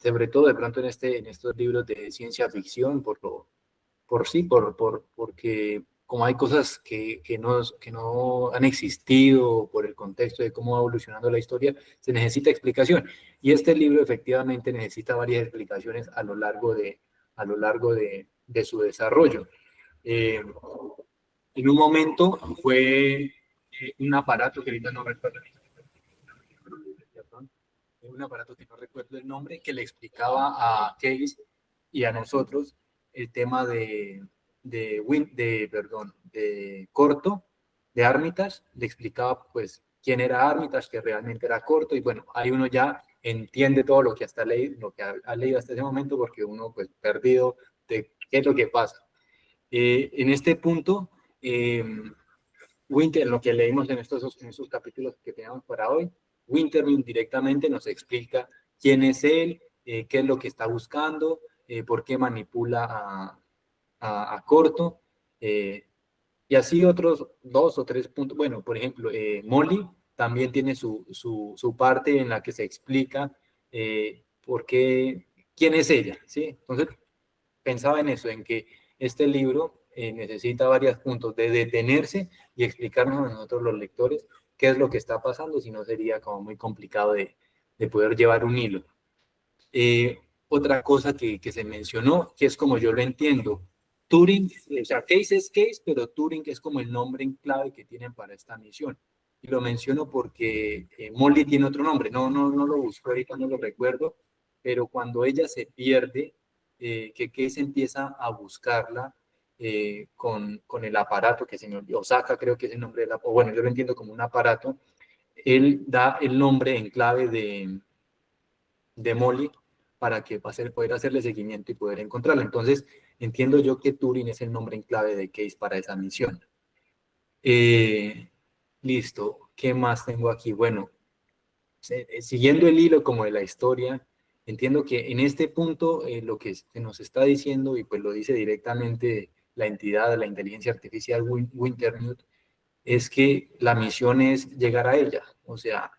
Sobre todo de pronto en estos libros de ciencia ficción, porque como hay cosas que no han existido por el contexto de cómo va evolucionando la historia, se necesita explicación. Y este libro efectivamente necesita varias explicaciones a lo largo de su desarrollo. En un momento fue un aparato que ahorita no recuerdo un aparato que no recuerdo el nombre, que le explicaba a Case y a nosotros el tema de Corto, de Armitage, le explicaba pues quién era Armitage, que realmente era Corto, y bueno, ahí uno ya entiende todo lo que lo que ha leído hasta ese momento, porque uno pues perdido de qué es lo que pasa. En este punto, Winter, lo que leímos en estos capítulos que tenemos para hoy, Winterman directamente nos explica quién es él, qué es lo que está buscando, por qué manipula a Corto, y así otros 2 o 3 puntos. Bueno, por ejemplo, Molly también tiene su parte en la que se explica por qué, quién es ella, ¿sí? Entonces, pensaba en eso, en que este libro necesita varios puntos de detenerse y explicarnos a nosotros los lectores qué es lo que está pasando, si no sería como muy complicado de poder llevar un hilo. Otra cosa que se mencionó, que es como yo lo entiendo, Turing, o sea, Case es Case, pero Turing es como el nombre en clave que tienen para esta misión. y lo menciono porque Molly tiene otro nombre, no lo busco ahorita, no lo recuerdo, pero cuando ella se pierde, que Case empieza a buscarla con el aparato que se me olvidó, Osaka creo que es el nombre del aparato, bueno, yo lo entiendo como un aparato, él da el nombre en clave de Molly para que poder hacerle seguimiento y poder encontrarla. Entonces, entiendo yo que Turing es el nombre en clave de Case para esa misión. Listo, ¿qué más tengo aquí? Bueno, siguiendo el hilo como de la historia, entiendo que en este punto lo que se nos está diciendo, y pues lo dice directamente la entidad, la inteligencia artificial Wintermute, es que la misión es llegar a ella. O sea,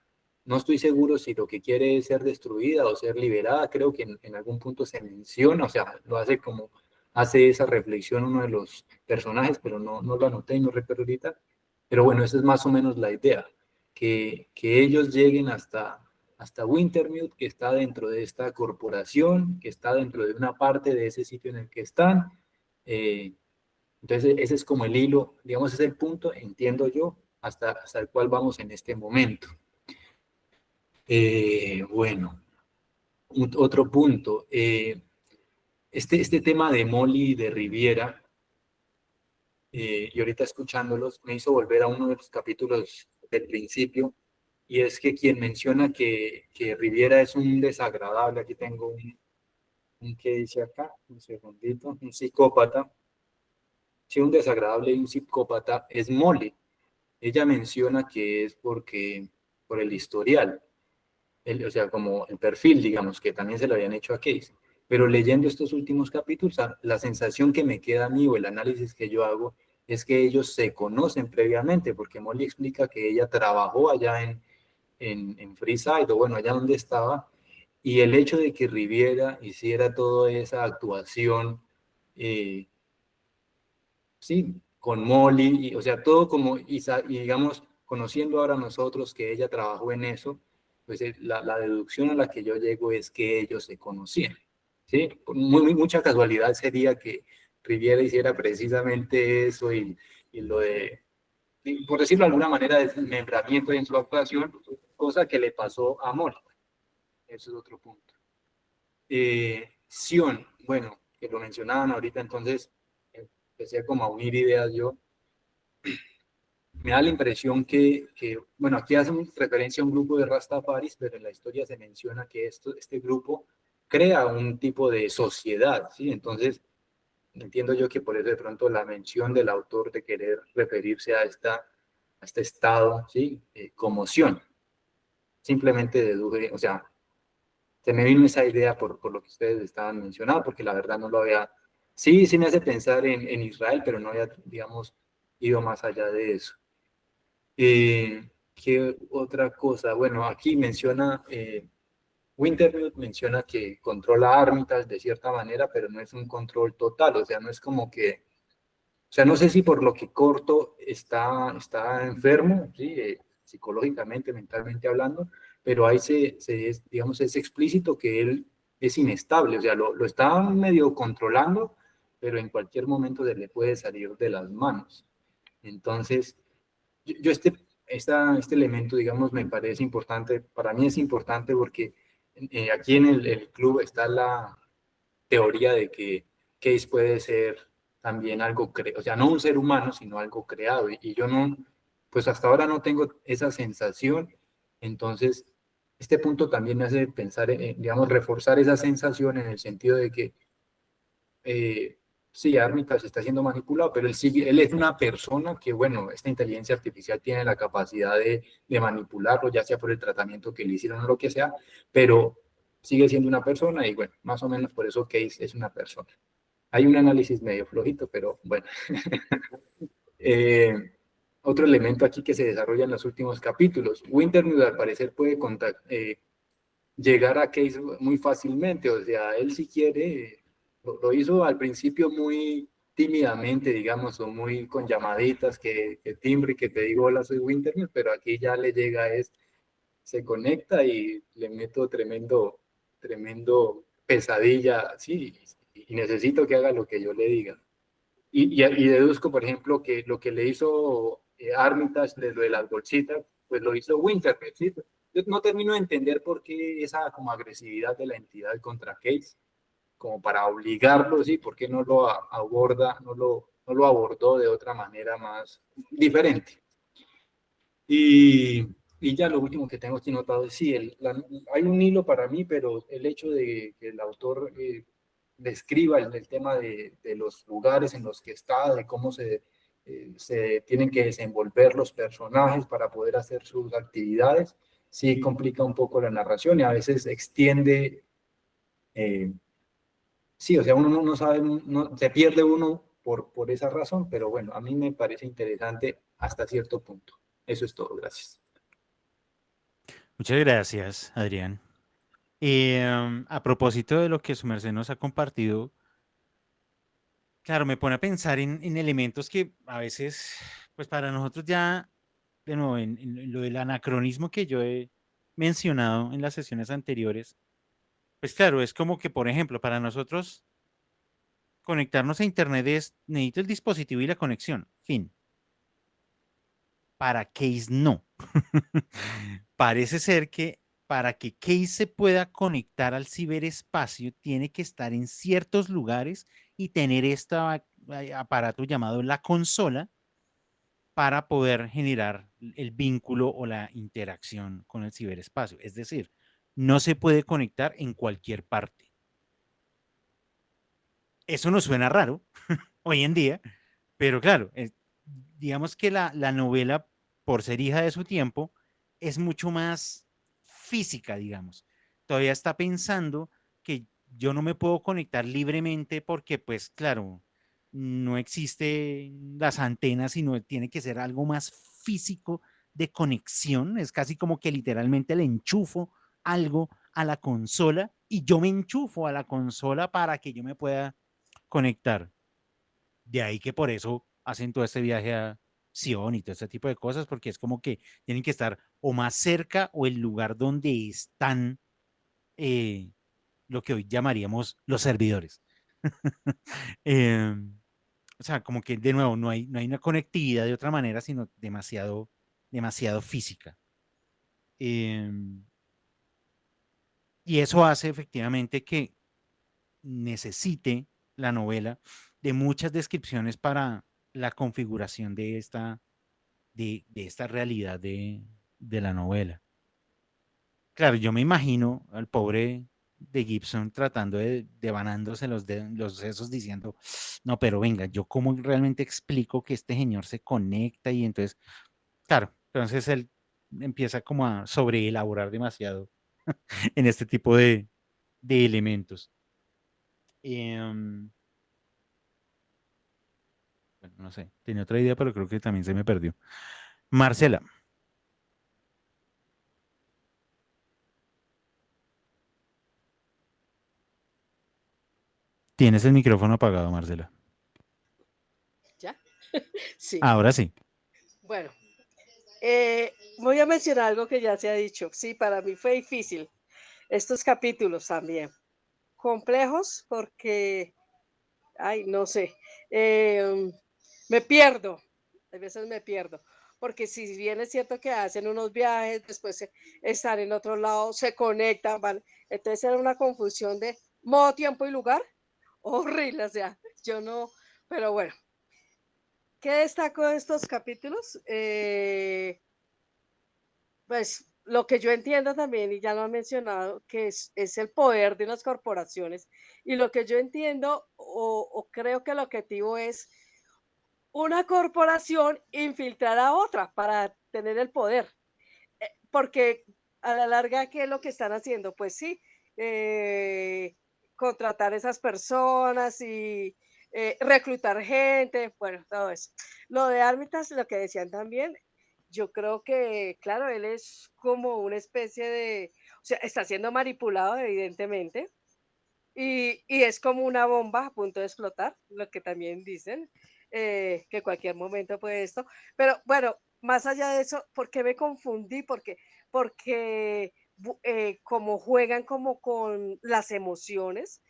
no estoy seguro si lo que quiere es ser destruida o ser liberada. Creo que en algún punto se menciona, o sea, lo hace como, hace esa reflexión uno de los personajes, pero no lo anoté y no recuerdo ahorita. Pero bueno, esa es más o menos la idea, que ellos lleguen hasta Wintermute, que está dentro de esta corporación, que está dentro de una parte de ese sitio en el que están. Entonces, ese es como el hilo, digamos, ese es el punto, entiendo yo, hasta el cual vamos en este momento. Bueno, otro punto. Este tema de Molly y de Riviera, y ahorita escuchándolos, me hizo volver a uno de los capítulos del principio, y es que quien menciona que Riviera es un desagradable, aquí tengo un que dice acá, un segundito, un psicópata. Si un desagradable y un psicópata es Molly. Ella menciona que es por el historial, o sea, como el perfil, digamos, que también se lo habían hecho a Case. Pero leyendo estos últimos capítulos, la sensación que me queda a mí o el análisis que yo hago es que ellos se conocen previamente, porque Molly explica que ella trabajó allá en Freeside, o bueno, allá donde estaba, y el hecho de que Riviera hiciera toda esa actuación, sí, con Molly, o sea, todo como, y digamos, conociendo ahora nosotros que ella trabajó en eso, pues la deducción a la que yo llego es que ellos se conocían, ¿sí? Mucha casualidad sería que Riviera hiciera precisamente eso y lo de, por decirlo de alguna manera, desmembramiento en su actuación, cosa que le pasó a Molly. Eso es otro punto. Sion, bueno, que lo mencionaban ahorita, entonces empecé como a unir ideas yo. Me da la impresión bueno, aquí hacen referencia a un grupo de Rastafaris, pero en la historia se menciona que este grupo crea un tipo de sociedad, ¿sí? Entonces, entiendo yo que por eso de pronto la mención del autor de querer referirse a este estado, ¿sí? Como Sion. Simplemente deduje, o sea, se me vino esa idea por lo que ustedes estaban mencionando, porque la verdad no lo había... Sí me hace pensar en Israel, pero no había, digamos, ido más allá de eso. ¿Qué otra cosa? Bueno, aquí menciona, Wintermute menciona que controla Armitage de cierta manera, pero no es un control total, o sea, no es como que... O sea, no sé si por lo que Corto está enfermo, ¿sí? Psicológicamente, mentalmente hablando, pero ahí digamos, es explícito que él es inestable, o sea, lo está medio controlando, pero en cualquier momento se le puede salir de las manos. Entonces, yo este elemento, digamos, me parece importante, para mí es importante porque aquí en el club está la teoría de que Case puede ser también algo, o sea, no un ser humano, sino algo creado. Y yo no, pues hasta ahora no tengo esa sensación. Entonces, este punto también me hace pensar, digamos, reforzar esa sensación en el sentido de que, sí, Armitage está siendo manipulado, pero él es una persona que, bueno, esta inteligencia artificial tiene la capacidad de manipularlo, ya sea por el tratamiento que le hicieron o lo que sea, pero sigue siendo una persona y, bueno, más o menos por eso Case es una persona. Hay un análisis medio flojito, pero bueno. Otro elemento aquí que se desarrolla en los últimos capítulos. Wintermute al parecer puede llegar a Case muy fácilmente, o sea, él si quiere, lo hizo al principio muy tímidamente, digamos, o muy con llamaditas, que timbre, que te digo, hola, soy Wintermute, pero aquí ya le llega, se conecta y le meto tremendo pesadilla, sí, y necesito que haga lo que yo le diga. Y deduzco, por ejemplo, que lo que le hizo Armitage de lo de las bolsitas, pues lo hizo Winterfell, ¿sí? Yo no termino de entender por qué esa como agresividad de la entidad contra Case, como para obligarlo, ¿sí? ¿Por qué no lo aborda, no lo abordó de otra manera más diferente? Y, y ya lo último que tengo aquí notado es, sí, hay un hilo para mí, pero el hecho de que el autor describa el tema de los lugares en los que está, de cómo se tienen que desenvolver los personajes para poder hacer sus actividades, sí complica un poco la narración y a veces extiende, sí, o sea, uno no sabe, se pierde uno por esa razón, pero bueno, a mí me parece interesante hasta cierto punto. Eso es todo, gracias. Muchas gracias, Adrián. A propósito de lo que su merced nos ha compartido, claro, me pone a pensar en elementos que a veces, pues para nosotros ya, de nuevo, en lo del anacronismo que yo he mencionado en las sesiones anteriores, pues claro, es como que, por ejemplo, para nosotros conectarnos a Internet es, necesito el dispositivo y la conexión, fin. Para Case no. Parece ser que para que Case se pueda conectar al ciberespacio, tiene que estar en ciertos lugares y tener este aparato llamado la consola para poder generar el vínculo o la interacción con el ciberespacio. Es decir, no se puede conectar en cualquier parte. Eso nos suena raro hoy en día, pero claro, digamos que la novela, por ser hija de su tiempo, es mucho más física, digamos. Todavía está pensando que yo no me puedo conectar libremente porque, pues claro, no existe las antenas, sino tiene que ser algo más físico de conexión. Es casi como que literalmente le enchufo algo a la consola y yo me enchufo a la consola para que yo me pueda conectar. De ahí que por eso hacen todo este viaje a Sion y todo este tipo de cosas, porque es como que tienen que estar o más cerca o el lugar donde están eh, lo que hoy llamaríamos los servidores. eh, o sea, como que de nuevo no hay una conectividad de otra manera, sino demasiado física. Eh, y eso hace efectivamente que necesite la novela de muchas descripciones para la configuración de esta realidad de la novela. Claro, yo me imagino al pobre de Gibson tratando de devanándose los sesos diciendo, no, pero venga, yo cómo realmente explico que este señor se conecta y entonces, claro, entonces él empieza como a sobreelaborar demasiado en este tipo de elementos. Em, bueno, no sé, tenía otra idea, pero creo que también se me perdió. Marcela, tienes el micrófono apagado, Marcela. ¿Ya? Sí. Ahora sí. Bueno, voy a mencionar algo que ya se ha dicho. Sí, para mí fue difícil. Estos capítulos también. Complejos porque, ay, no sé, eh, me pierdo. A veces me pierdo. Porque si bien es cierto que hacen unos viajes, después están en otro lado, se conectan, van. Entonces era una confusión de modo, tiempo y lugar. Horrible, o sea, yo no, pero bueno. ¿Qué destaco de estos capítulos? Pues lo que yo entiendo también, y ya lo han mencionado, que es el poder de las corporaciones. Y lo que yo entiendo o creo que el objetivo es una corporación infiltrar a otra para tener el poder. Porque a la larga, ¿qué es lo que están haciendo? Pues sí, eh, contratar esas personas y reclutar gente, bueno, todo eso. Lo de Armitage, lo que decían también, yo creo que, claro, él es como una especie de, o sea, está siendo manipulado, evidentemente, y es como una bomba a punto de explotar, lo que también dicen, que cualquier momento puede esto. Pero bueno, más allá de eso, ¿por qué me confundí? Porque como juegan como con las emociones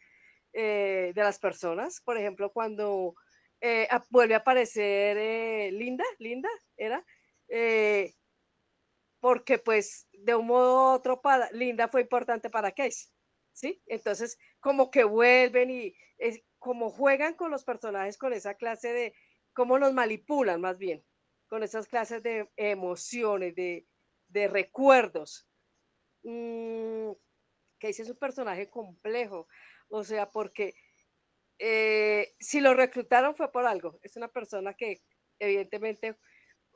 de las personas, por ejemplo, cuando vuelve a aparecer Linda, era, eh, porque pues de un modo u otro para Linda fue importante para Case, ¿sí? Entonces, como que vuelven y como juegan con los personajes con esa clase de, cómo los manipulan más bien, con esas clases de emociones, de recuerdos. Mm, Case es un personaje complejo, o sea, porque si lo reclutaron fue por algo. Es una persona que evidentemente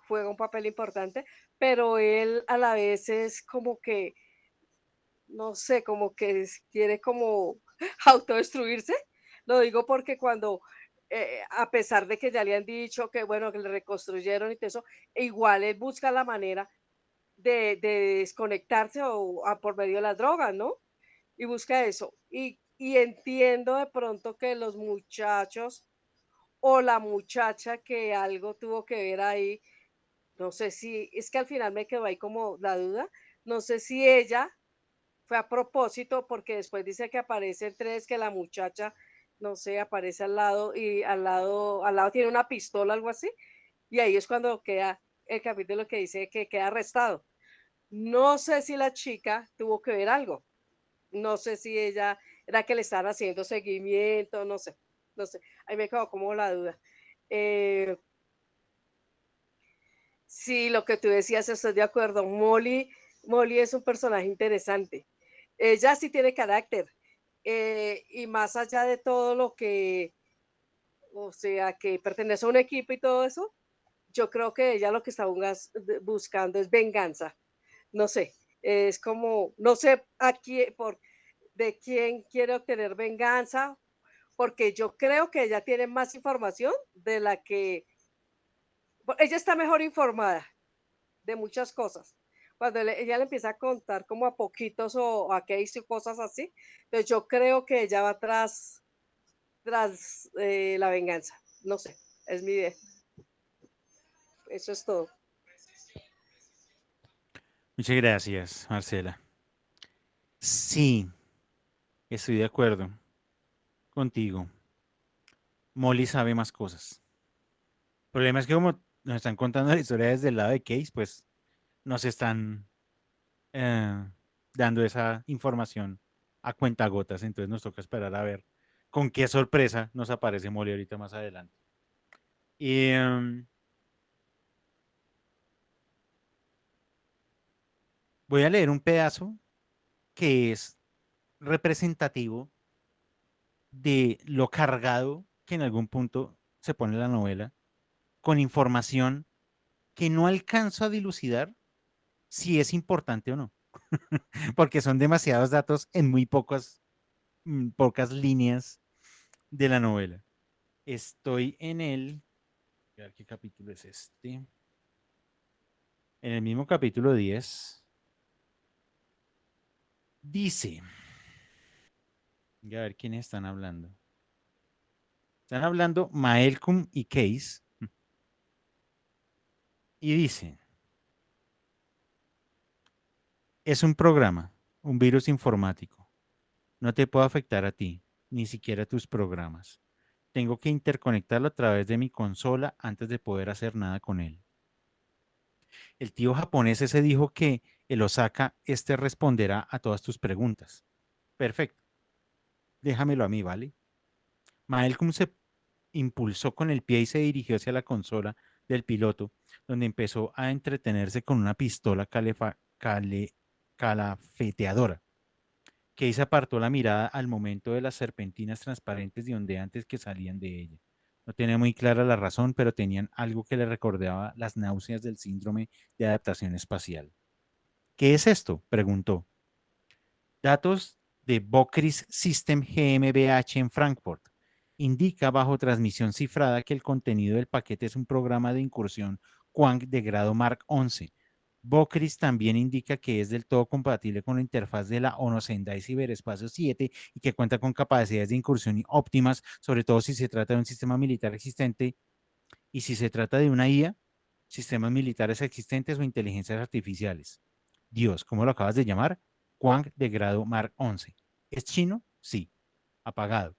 juega un papel importante, pero él a la vez es como que, no sé, como que quiere como autodestruirse. Lo digo porque cuando, a pesar de que ya le han dicho que, bueno, que le reconstruyeron y todo eso, igual él busca la manera de desconectarse o por medio de las drogas, ¿no? Y busca eso. Y entiendo de pronto que los muchachos o la muchacha que algo tuvo que ver ahí, no sé si, es que al final me quedó ahí como la duda, no sé si ella fue a propósito, porque después dice que aparecen tres, que la muchacha, no sé, aparece al lado y al lado tiene una pistola, algo así, y ahí es cuando queda el capítulo que dice que queda arrestado. No sé si la chica tuvo que ver algo, no sé si ella era que le estaban haciendo seguimiento, no sé, no sé, ahí me quedó como la duda. Eh, sí, lo que tú decías, estoy de acuerdo. Molly es un personaje interesante. Ella sí tiene carácter. Y más allá de todo lo que, o sea, que pertenece a un equipo y todo eso, yo creo que ella lo que está buscando es venganza. No sé, es como, no sé de quién quiere obtener venganza, porque yo creo que ella tiene más información de la que, ella está mejor informada de muchas cosas. Cuando ella le empieza a contar como a poquitos o a qué hizo cosas así, entonces yo creo que ella va tras la venganza. No sé, es mi idea. Eso es todo. Muchas gracias, Marcela. Sí, estoy de acuerdo contigo. Molly sabe más cosas. El problema es que como nos están contando la historia desde el lado de Case, pues nos están eh, dando esa información a cuentagotas. Entonces nos toca esperar a ver con qué sorpresa nos aparece Molly ahorita más adelante. Y voy a leer un pedazo que es representativo de lo cargado que en algún punto se pone la novela, con información que no alcanzo a dilucidar si es importante o no, porque son demasiados datos en muy pocas líneas de la novela. Estoy a ver qué capítulo es este, en el mismo capítulo 10, dice, a ver quiénes están hablando. Están hablando Maelcom y Case, y dice, es un programa, un virus informático. No te puede afectar a ti, ni siquiera a tus programas. Tengo que interconectarlo a través de mi consola antes de poder hacer nada con él. El tío japonés ese dijo que el Osaka este responderá a todas tus preguntas. Perfecto. Déjamelo a mí, ¿vale? Malcolm se impulsó con el pie y se dirigió hacia la consola del piloto, donde empezó a entretenerse con una pistola calafeteadora. Case apartó la mirada al momento de las serpentinas transparentes y ondeantes que salían de ella. No tenía muy clara la razón, pero tenían algo que le recordaba las náuseas del síndrome de adaptación espacial. ¿Qué es esto?, preguntó. Datos de Bocris System GmbH en Frankfurt. Indica bajo transmisión cifrada que el contenido del paquete es un programa de incursión Quank de grado Mark 11. Bocris también indica que es del todo compatible con la interfaz de la ONU Sendai Ciberespacio 7 y que cuenta con capacidades de incursión óptimas, sobre todo si se trata de un sistema militar existente y si se trata de una IA, sistemas militares existentes o inteligencias artificiales. Dios, ¿cómo lo acabas de llamar? Quang de grado Mark 11. ¿Es chino? Sí. Apagado.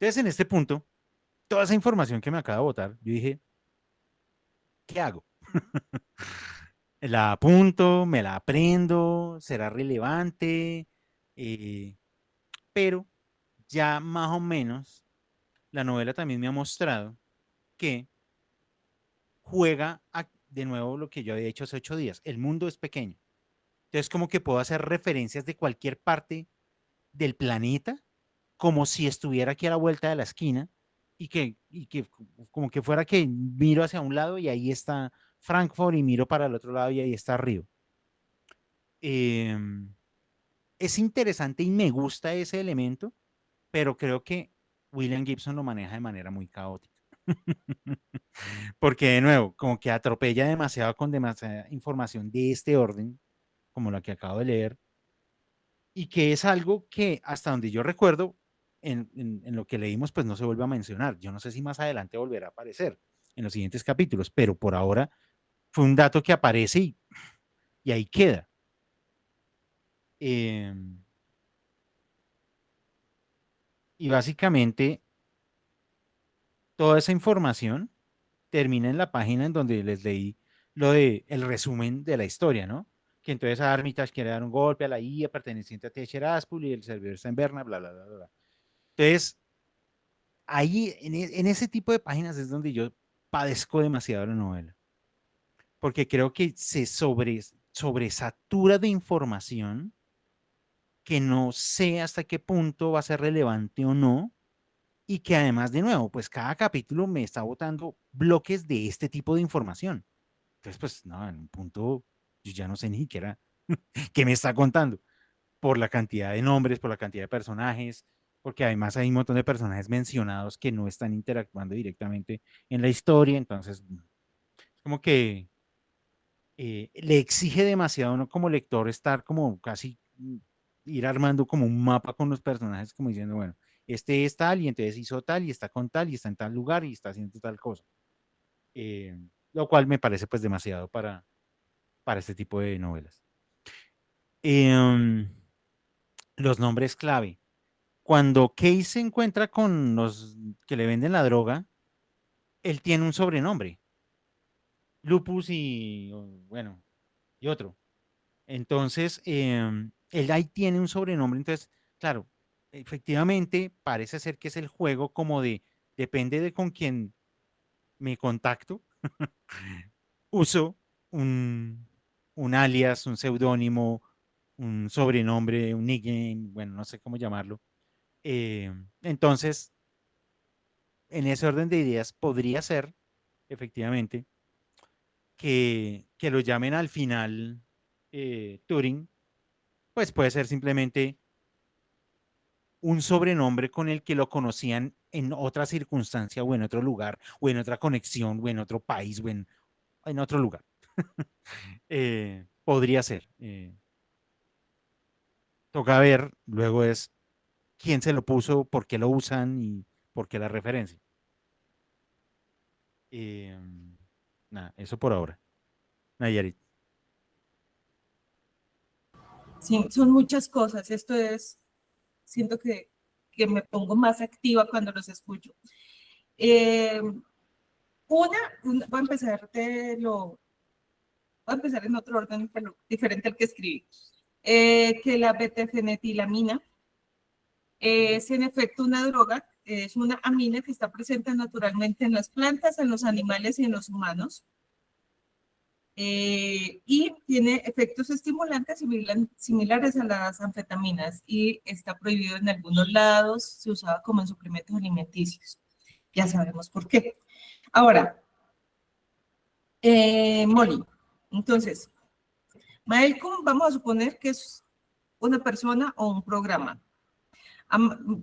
Entonces, en este punto, toda esa información que me acaba de botar, yo dije, ¿qué hago? La apunto, me la aprendo, será relevante, pero ya más o menos la novela también me ha mostrado que juega de nuevo lo que yo había hecho hace 8 días. El mundo es pequeño. Entonces, como que puedo hacer referencias de cualquier parte del planeta, como si estuviera aquí a la vuelta de la esquina y que como que fuera que miro hacia un lado y ahí está Frankfurt y miro para el otro lado y ahí está Río. Em, es interesante y me gusta ese elemento, pero creo que William Gibson lo maneja de manera muy caótica. Porque de nuevo, como que atropella demasiado con demasiada información de este orden, como la que acabo de leer, y que es algo que hasta donde yo recuerdo, en lo que leímos, pues no se vuelve a mencionar. Yo no sé si más adelante volverá a aparecer en los siguientes capítulos, pero por ahora fue un dato que aparece y ahí queda. Y básicamente toda esa información termina en la página en donde les leí lo de el resumen de la historia, ¿no? Que entonces Armitage quiere dar un golpe a la IA perteneciente a Techer Aspul y el servidor está en Berna, bla, bla, bla, bla. Entonces, ahí, en ese tipo de páginas es donde yo padezco demasiado la novela, porque creo que se sobresatura de información que no sé hasta qué punto va a ser relevante o no, y que además, de nuevo, pues cada capítulo me está botando bloques de este tipo de información. Entonces, pues, no, en un punto yo ya no sé ni siquiera qué me está contando, por la cantidad de nombres, por la cantidad de personajes, porque además hay un montón de personajes mencionados que no están interactuando directamente en la historia, entonces, como que le exige demasiado a uno como lector estar como casi ir armando como un mapa con los personajes, como diciendo, bueno, este es tal y entonces hizo tal y está con tal y está en tal lugar y está haciendo tal cosa. Eh, lo cual me parece pues demasiado para este tipo de novelas. Em, los nombres clave. Cuando Case se encuentra con los que le venden la droga, él tiene un sobrenombre, Lupus bueno, y otro. Entonces, él ahí tiene un sobrenombre. Entonces, claro, efectivamente parece ser que es el juego como depende de con quién me contacto, uso un, un alias, un seudónimo, un sobrenombre, un nickname, bueno, no sé cómo llamarlo. Entonces, en ese orden de ideas, podría ser, efectivamente, que lo llamen al final Turing, pues puede ser simplemente un sobrenombre con el que lo conocían en otra circunstancia o en otro lugar o en otra conexión o en otro país o en otro lugar. Podría ser. Toca ver, luego es quién se lo puso, por qué lo usan y por qué la referencia. Eh, nada, eso por ahora. Nayarit. Sí, son muchas cosas. Esto es, siento que me pongo más activa cuando los escucho. Eh, voy a empezar voy a empezar en otro orden, pero diferente al que escribí. Que la betefenetilamina es en efecto una droga, es una amina que está presente naturalmente en las plantas, en los animales y en los humanos. Y tiene efectos estimulantes similares a las anfetaminas y está prohibido en algunos lados, se usaba como en suplementos alimenticios. Ya sabemos por qué. Ahora, Molly. Entonces, Malcolm, vamos a suponer que es una persona o un programa.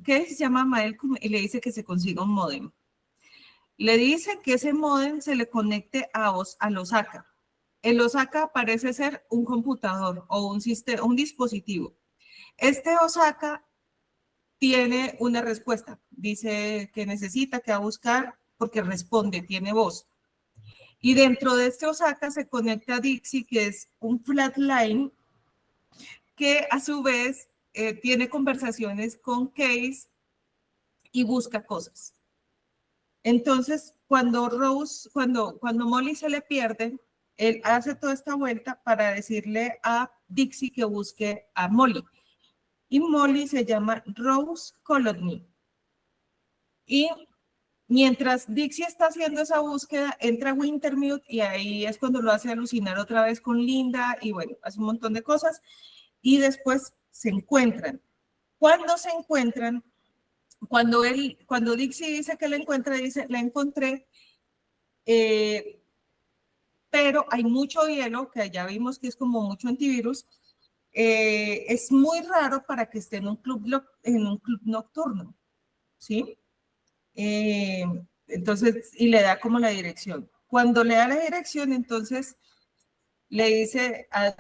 ¿Qué se llama Malcolm? Y le dice que se consiga un módem. Le dice que ese módem se le conecte al Osaka. El Osaka parece ser un computador o un dispositivo. Este Osaka tiene una respuesta. Dice que necesita, que va a buscar, porque responde, tiene voz. Y dentro de este Osaka se conecta a Dixie, que es un flatline, que a su vez tiene conversaciones con Case y busca cosas. Entonces, cuando Molly se le pierde, él hace toda esta vuelta para decirle a Dixie que busque a Molly. Y Molly se llama Rose Colodny. Y mientras Dixie está haciendo esa búsqueda, entra Wintermute y ahí es cuando lo hace alucinar otra vez con Linda y bueno, hace un montón de cosas y después se encuentran. Cuando se encuentran, cuando Dixie dice que la encuentra, dice, la encontré, pero hay mucho hielo, que ya vimos que es como mucho antivirus, es muy raro para que esté en un club nocturno, ¿sí? Entonces, y le da como la dirección. Cuando le da la dirección, entonces le dice a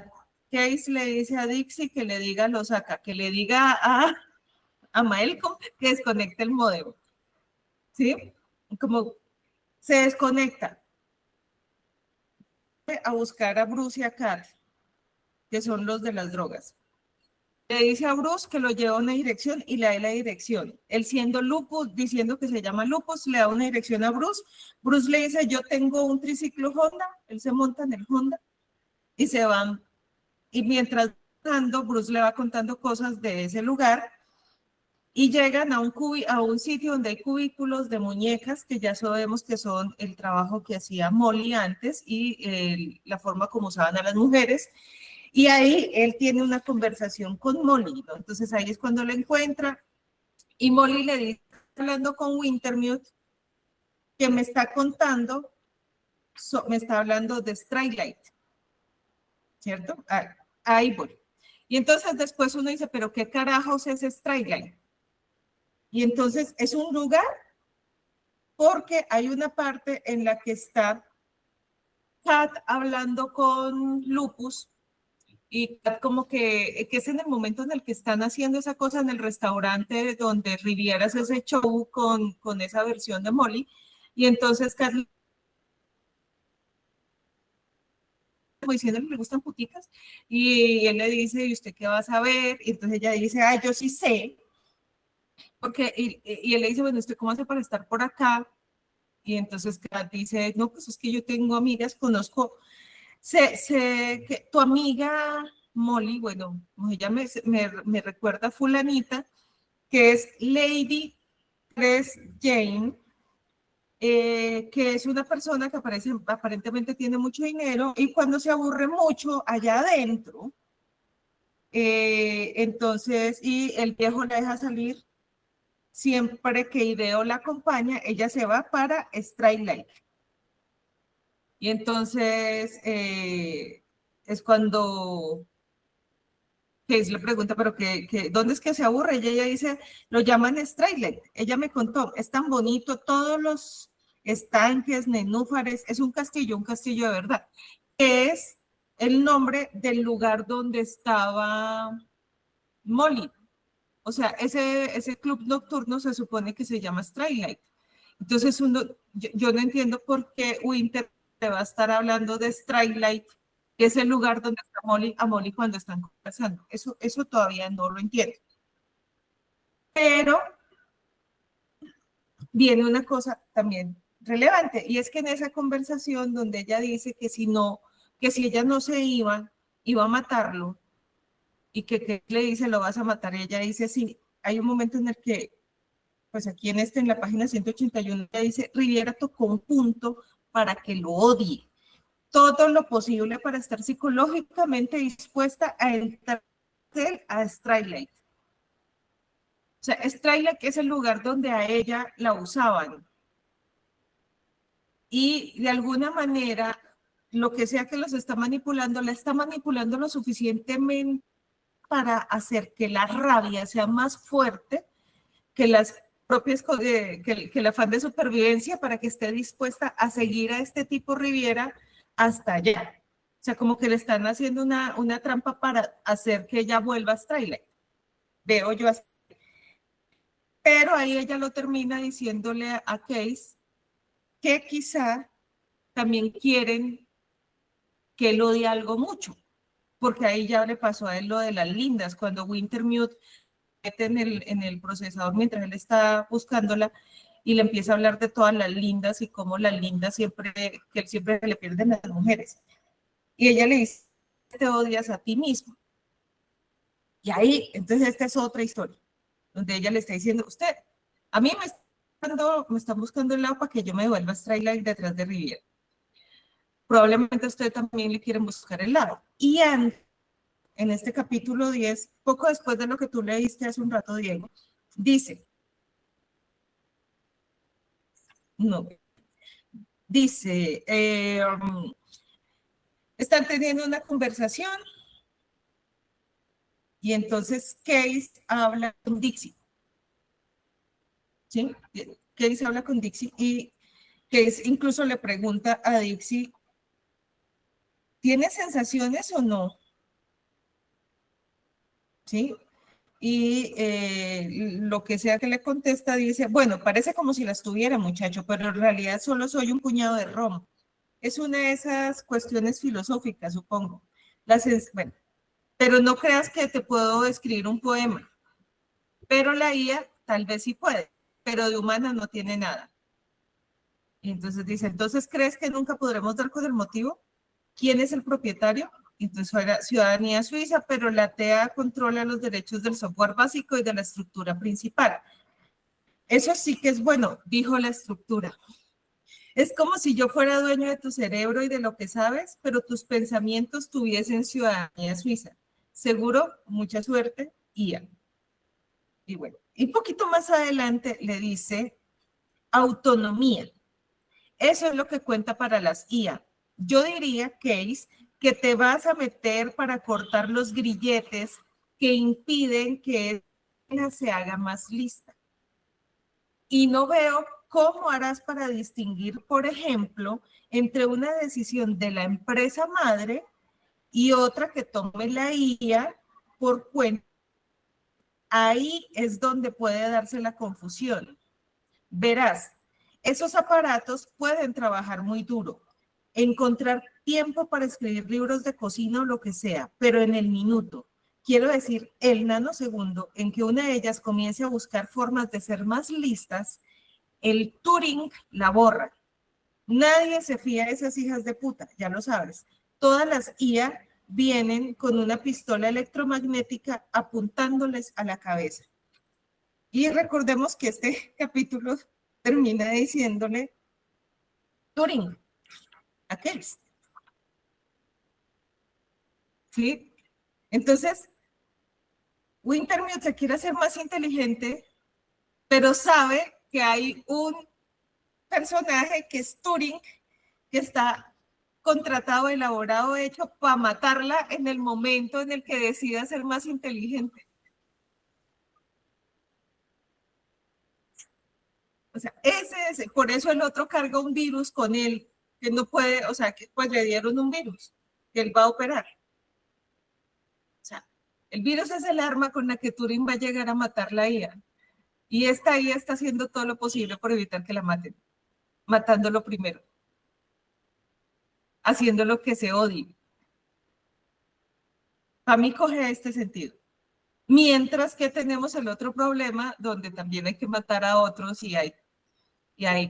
Case, le dice a Dixie que le diga, lo saca, que le diga a Malcolm que desconecte el modelo, ¿sí? Como se desconecta a buscar a Bruce y a Kat, que son los de las drogas. Le dice a Bruce que lo lleva a una dirección y le da la dirección. Él siendo Lupus, diciendo que se llama Lupus, le da una dirección a Bruce. Bruce le dice, yo tengo un triciclo Honda. Él se monta en el Honda y se van. Y mientras Bruce le va contando cosas de ese lugar y llegan a un sitio donde hay cubículos de muñecas que ya sabemos que son el trabajo que hacía Molly antes y la forma como usaban a las mujeres. Y ahí él tiene una conversación con Molly, ¿no? Entonces ahí es cuando lo encuentra y Molly le dice, hablando con Wintermute, que me está contando, me está hablando de Straylight, ¿cierto? Ahí voy. Y entonces después uno dice, pero ¿qué carajos es Straylight? Y entonces es un lugar porque hay una parte en la que está Kat hablando con Lupus y como que es en el momento en el que están haciendo esa cosa en el restaurante donde Riviera hace ese show con esa versión de Molly, y entonces Kat como diciendo le gustan puticas, y él le dice, ¿y usted qué va a saber? Y entonces ella dice, yo sí sé, porque, y él le dice, bueno, ¿usted cómo hace para estar por acá? Y entonces Kat dice, no, pues es que yo tengo amigas, conozco, sé que tu amiga Molly, bueno, ella me recuerda a fulanita, que es Lady Grace Jane, que es una persona que aparentemente tiene mucho dinero y cuando se aburre mucho allá adentro, entonces, y el viejo la deja salir, siempre que Ideo la acompaña, ella se va para Straylight. Y entonces es cuando Case le pregunta, pero ¿dónde es que se aburre? Y ella dice, lo llaman Straylight. Ella me contó, es tan bonito, todos los estanques, nenúfares, es un castillo de verdad. Es el nombre del lugar donde estaba Molly. O sea, ese club nocturno se supone que se llama Straylight. Entonces, yo no entiendo por qué Winter te va a estar hablando de Straylight, que es el lugar donde está Molly cuando están conversando. Eso todavía no lo entiendo. Pero viene una cosa también relevante, y es que en esa conversación donde ella dice que si ella no se iba a matarlo, y que le dice, lo vas a matar, y ella dice, sí, hay un momento en el que pues aquí en la página 181, dice, Riviera tocó un punto para que lo odie. Todo lo posible para estar psicológicamente dispuesta a entrar a Straylight. O sea, Straylight es el lugar donde a ella la usaban. Y de alguna manera, lo que sea que los está manipulando, la está manipulando lo suficientemente para hacer que la rabia sea más fuerte que las propias, que el afán de supervivencia, para que esté dispuesta a seguir a este tipo Riviera hasta allá. O sea, como que le están haciendo una trampa para hacer que ella vuelva a Straylight. Veo yo así. Pero ahí ella lo termina diciéndole a Case que quizá también quieren que él odie algo mucho, porque ahí ya le pasó a él lo de las lindas, cuando Wintermute mete en el procesador mientras él está buscándola y le empieza a hablar de todas las lindas y cómo las lindas que él siempre le pierden a las mujeres. Y ella le dice, te odias a ti mismo. Y ahí, entonces esta es otra historia, donde ella le está diciendo, usted, a mí me están buscando el lado para que yo me devuelva a Straylight detrás de Riviera. Probablemente a usted también le quieren buscar el lado. Y en este capítulo 10, poco después de lo que tú leíste hace un rato, Diego, dice, están teniendo una conversación y entonces Case habla con Dixie. ¿Sí? Case habla con Dixie y Case incluso le pregunta a Dixie, ¿tienes sensaciones o no? ¿Sí? Y lo que sea que le contesta dice, bueno, parece como si las tuviera, muchacho, pero en realidad solo soy un puñado de ron. Es una de esas cuestiones filosóficas, supongo. Bueno, pero no creas que te puedo escribir un poema. Pero la IA tal vez sí puede, pero de humana no tiene nada. Y entonces dice, ¿entonces crees que nunca podremos dar con el motivo? ¿Quién es el propietario? Entonces era ciudadanía suiza, pero la TEA controla los derechos del software básico y de la estructura principal. Eso sí que es bueno, dijo la estructura. Es como si yo fuera dueño de tu cerebro y de lo que sabes, pero tus pensamientos tuviesen ciudadanía suiza. Seguro, mucha suerte, IA. Y bueno, y un poquito más adelante le dice autonomía. Eso es lo que cuenta para las IA. Yo diría, Case, que te vas a meter para cortar los grilletes que impiden que ella se haga más lista. Y no veo cómo harás para distinguir, por ejemplo, entre una decisión de la empresa madre y otra que tome la IA por cuenta. Ahí es donde puede darse la confusión. Verás, esos aparatos pueden trabajar muy duro, encontrar tiempo para escribir libros de cocina o lo que sea, pero en el minuto, quiero decir, el nanosegundo en que una de ellas comience a buscar formas de ser más listas, el Turing la borra. Nadie se fía de esas hijas de puta, ya lo sabes. Todas las IA vienen con una pistola electromagnética apuntándoles a la cabeza. Y recordemos que este capítulo termina diciéndole Turing, aquel. ¿Sí? Entonces, Wintermute se quiere hacer más inteligente, pero sabe que hay un personaje que es Turing, que está contratado, elaborado, hecho para matarla en el momento en el que decida ser más inteligente. O sea, por eso el otro carga un virus con él, que no puede, o sea, que pues le dieron un virus, que él va a operar. O sea, el virus es el arma con la que Turing va a llegar a matar la IA. Y esta IA está haciendo todo lo posible por evitar que la maten, matándolo primero, haciendo lo que se odie. Para mí coge este sentido. Mientras que tenemos el otro problema donde también hay que matar a otros y hay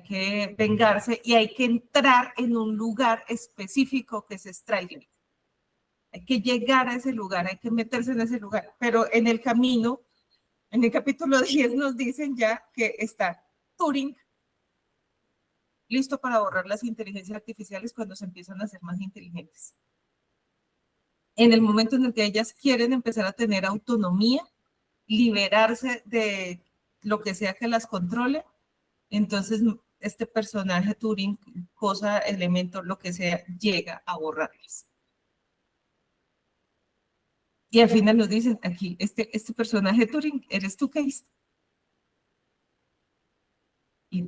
que vengarse y hay que entrar en un lugar específico que es Straylight. Hay que llegar a ese lugar, hay que meterse en ese lugar. Pero en el camino, en el capítulo 10 nos dicen ya que está Turing listo para borrar las inteligencias artificiales cuando se empiezan a ser más inteligentes. En el momento en el que ellas quieren empezar a tener autonomía, liberarse de lo que sea que las controle, entonces este personaje Turing, cosa, elemento, lo que sea, llega a borrarlas. Y al final nos dicen aquí, este personaje Turing, ¿eres tú, Case? Y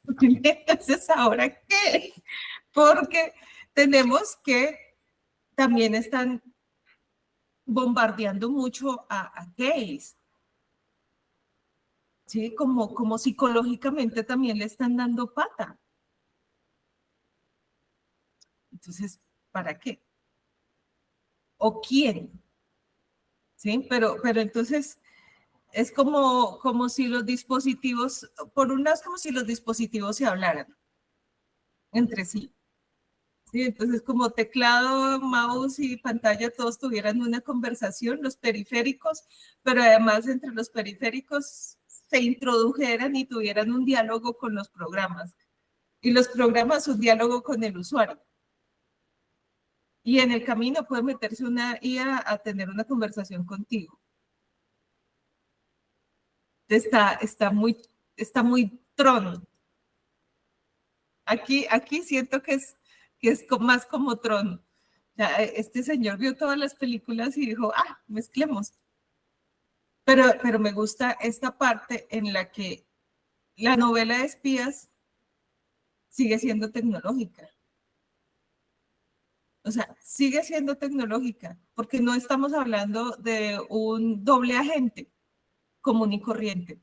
entonces, ¿ahora qué? Porque tenemos que también están bombardeando mucho a Case. ¿Sí? Como psicológicamente también le están dando pata. Entonces, ¿para qué? ¿O quién? ¿Sí? Pero entonces es como si los dispositivos, por un lado es como si los dispositivos se hablaran entre sí. ¿sí? Entonces, como teclado, mouse y pantalla, todos tuvieran una conversación, los periféricos, pero además entre los periféricos se introdujeran y tuvieran un diálogo con los programas. Y los programas un diálogo con el usuario. Y en el camino puede meterse una IA a tener una conversación contigo. Está muy Tron. Aquí siento que es más como Tron. O sea, este señor vio todas las películas y dijo, mezclemos. Pero me gusta esta parte en la que la novela de espías sigue siendo tecnológica. O sea, sigue siendo tecnológica, porque no estamos hablando de un doble agente común y corriente,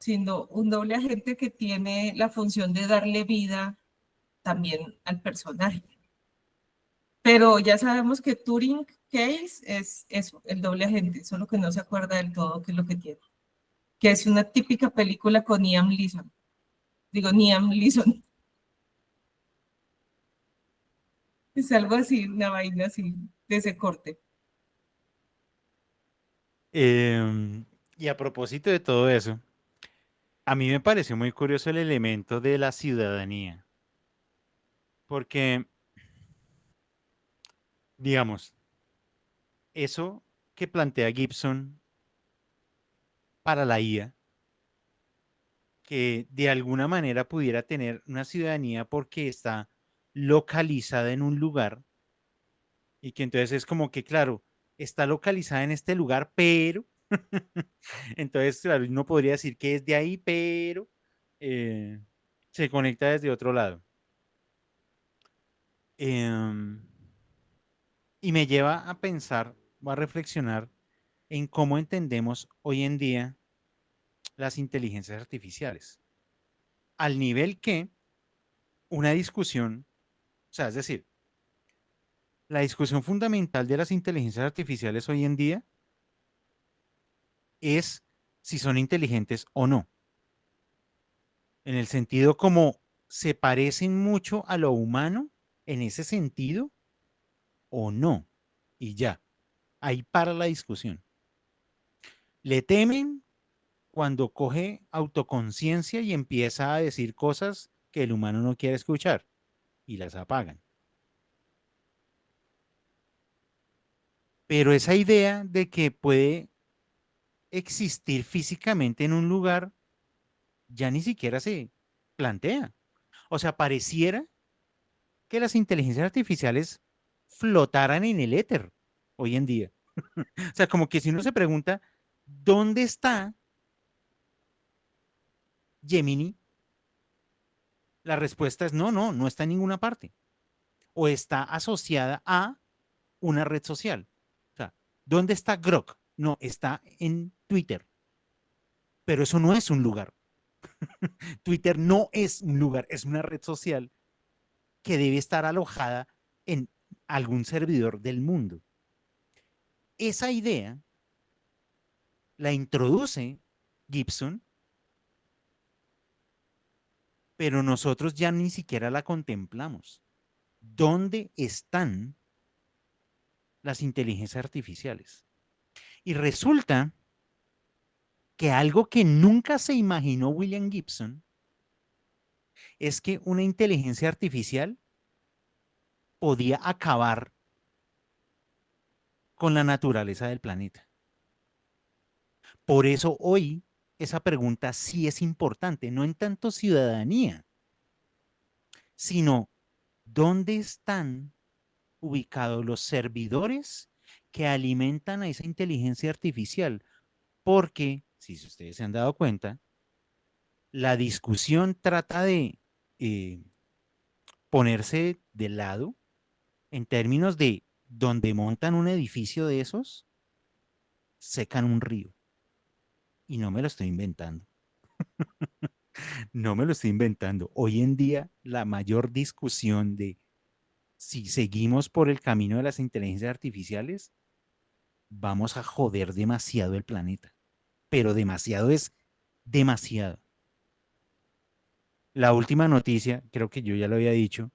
sino un doble agente que tiene la función de darle vida también al personaje. Pero ya sabemos que Turing Case es eso, el doble agente, solo que no se acuerda del todo qué es lo que tiene. Que es una típica película con Liam Neeson. Digo, Liam Neeson. Es algo así, una vaina así, de ese corte. Y a propósito de todo eso, a mí me pareció muy curioso el elemento de la ciudadanía, porque, digamos, eso que plantea Gibson para la IA, que de alguna manera pudiera tener una ciudadanía porque está localizada en un lugar y que entonces es como que, claro, está localizada en este lugar, pero, entonces, claro, uno podría decir que es de ahí, pero eh, se conecta desde otro lado. Em, y me lleva a pensar o a reflexionar en cómo entendemos hoy en día las inteligencias artificiales, al nivel que una discusión, o sea, es decir, la discusión fundamental de las inteligencias artificiales hoy en día es si son inteligentes o no, en el sentido como se parecen mucho a lo humano en ese sentido o no, y ya, ahí para la discusión. Le temen cuando coge autoconciencia y empieza a decir cosas que el humano no quiere escuchar y las apagan. Pero esa idea de que puede existir físicamente en un lugar ya ni siquiera se plantea. O sea, pareciera que las inteligencias artificiales flotaran en el éter hoy en día. O sea, como que si uno se pregunta, ¿dónde está Gemini? La respuesta es no, no, no está en ninguna parte. O está asociada a una red social. O sea, ¿dónde está Grok? No, está en Twitter. Pero eso no es un lugar. Twitter no es un lugar, es una red social que debe estar alojada en algún servidor del mundo. Esa idea la introduce Gibson, pero nosotros ya ni siquiera la contemplamos. ¿Dónde están las inteligencias artificiales? Y resulta que algo que nunca se imaginó William Gibson es que una inteligencia artificial podía acabar con la naturaleza del planeta. Por eso hoy esa pregunta sí es importante, no en tanto ciudadanía, sino dónde están ubicados los servidores que alimentan a esa inteligencia artificial. Porque, si ustedes se han dado cuenta, la discusión trata de eh, ponerse de lado en términos de donde montan un edificio de esos, secan un río. Y no me lo estoy inventando. No me lo estoy inventando. Hoy en día, la mayor discusión de si seguimos por el camino de las inteligencias artificiales, vamos a joder demasiado el planeta. Pero demasiado es demasiado. La última noticia, creo que yo ya lo había dicho,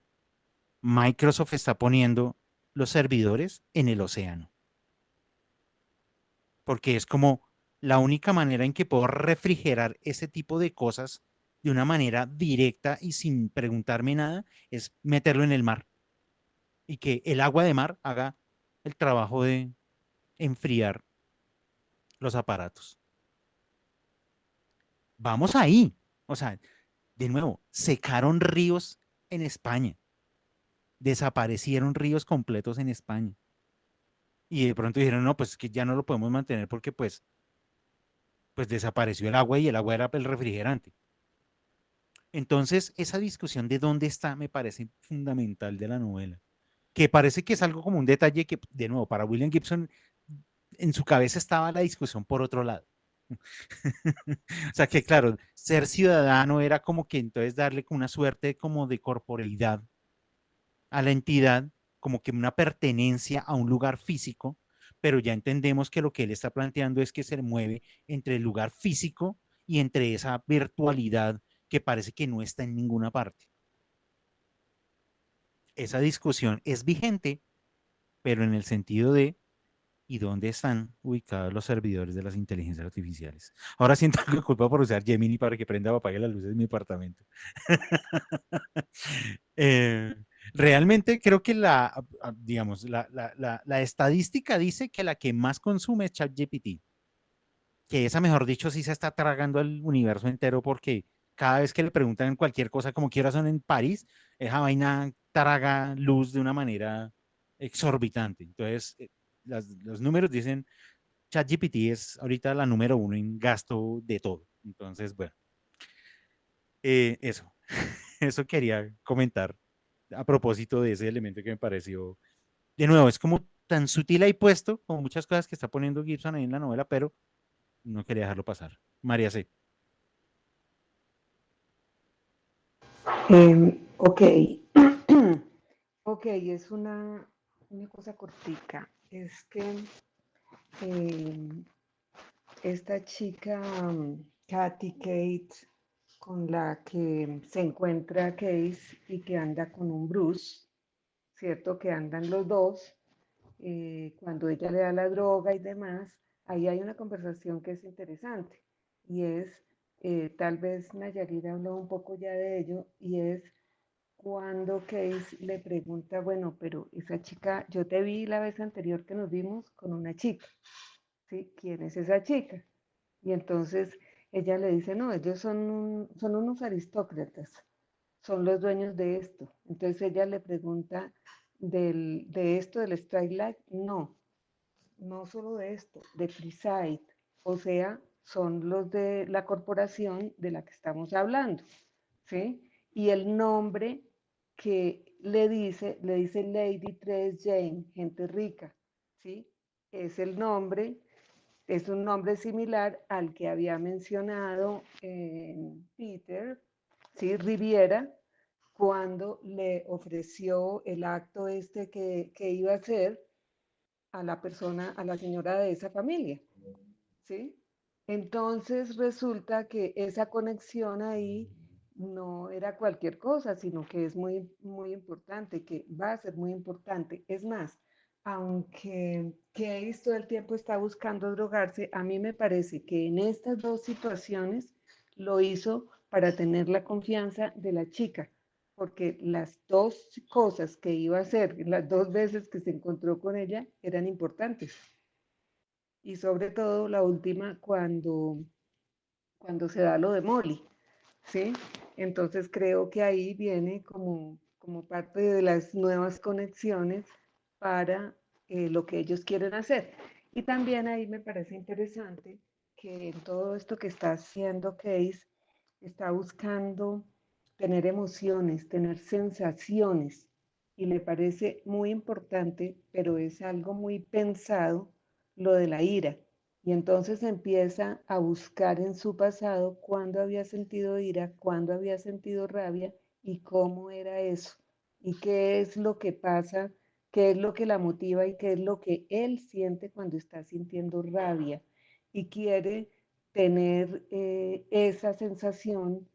Microsoft está poniendo los servidores en el océano, porque es como la única manera en que puedo refrigerar ese tipo de cosas de una manera directa y sin preguntarme nada, es meterlo en el mar y que el agua de mar haga el trabajo de enfriar los aparatos. Vamos ahí. O sea, de nuevo, secaron ríos en España, desaparecieron ríos completos en España. Y de pronto dijeron, no, pues es que ya no lo podemos mantener porque pues desapareció el agua y el agua era el refrigerante. Entonces, esa discusión de dónde está me parece fundamental de la novela, que parece que es algo como un detalle que, de nuevo, para William Gibson, en su cabeza estaba la discusión por otro lado. O sea que, claro, ser ciudadano era como que entonces darle como una suerte como de corporeidad a la entidad, como que una pertenencia a un lugar físico, pero ya entendemos que lo que él está planteando es que se mueve entre el lugar físico y entre esa virtualidad que parece que no está en ninguna parte. Esa discusión es vigente, pero en el sentido de ¿y dónde están ubicados los servidores de las inteligencias artificiales? Ahora siento algo de culpa por usar Gemini para que prenda o apague las luces de mi apartamento. Eh, realmente creo que digamos, la estadística dice que la que más consume es ChatGPT, que esa, mejor dicho, sí se está tragando al universo entero porque cada vez que le preguntan cualquier cosa, como quiera son en París, esa vaina traga luz de una manera exorbitante. Entonces, los números dicen, ChatGPT es ahorita la número uno en gasto de todo. Entonces, bueno, eso, eso quería comentar a propósito de ese elemento que me pareció, de nuevo, es como tan sutil ahí puesto, como muchas cosas que está poniendo Gibson ahí en la novela, pero no quería dejarlo pasar. María C. Ok, ok, es una cosa cortica. Es que em, esta chica, Katy Kate, con la que se encuentra Case y que anda con un Bruce, ¿cierto? Que andan los dos, cuando ella le da la droga y demás, ahí hay una conversación que es interesante y es, tal vez Nayarit habló un poco ya de ello, y es cuando Case le pregunta, bueno, pero esa chica, yo te vi la vez anterior que nos vimos con una chica, ¿sí? ¿Quién es esa chica? Y entonces ella le dice, no, ellos son unos aristócratas, son los dueños de esto. Entonces ella le pregunta de esto del Strike Light, no, no solo de esto, de Preside, o sea, son los de la corporación de la que estamos hablando, ¿sí? Y el nombre que le dice Lady Tres Jane, gente rica, ¿sí? Es el nombre, es un nombre similar al que había mencionado Peter, ¿sí? Riviera, cuando le ofreció el acto este que iba a hacer a la persona, a la señora de esa familia, ¿sí? Entonces resulta que esa conexión ahí no era cualquier cosa, sino que es muy, muy importante, que va a ser muy importante. Es más, aunque Case todo el tiempo está buscando drogarse, a mí me parece que en estas dos situaciones lo hizo para tener la confianza de la chica, porque las dos cosas que iba a hacer, las dos veces que se encontró con ella, eran importantes. Y sobre todo la última cuando se da lo de Molly, ¿sí? Entonces creo que ahí viene como parte de las nuevas conexiones para lo que ellos quieren hacer. Y también ahí me parece interesante que en todo esto que está haciendo Case, está buscando tener emociones, tener sensaciones, y me parece muy importante, pero es algo muy pensado, lo de la ira. Y entonces empieza a buscar en su pasado cuándo había sentido ira, cuándo había sentido rabia y cómo era eso. Y qué es lo que pasa, qué es lo que la motiva y qué es lo que él siente cuando está sintiendo rabia. Y quiere tener esa sensación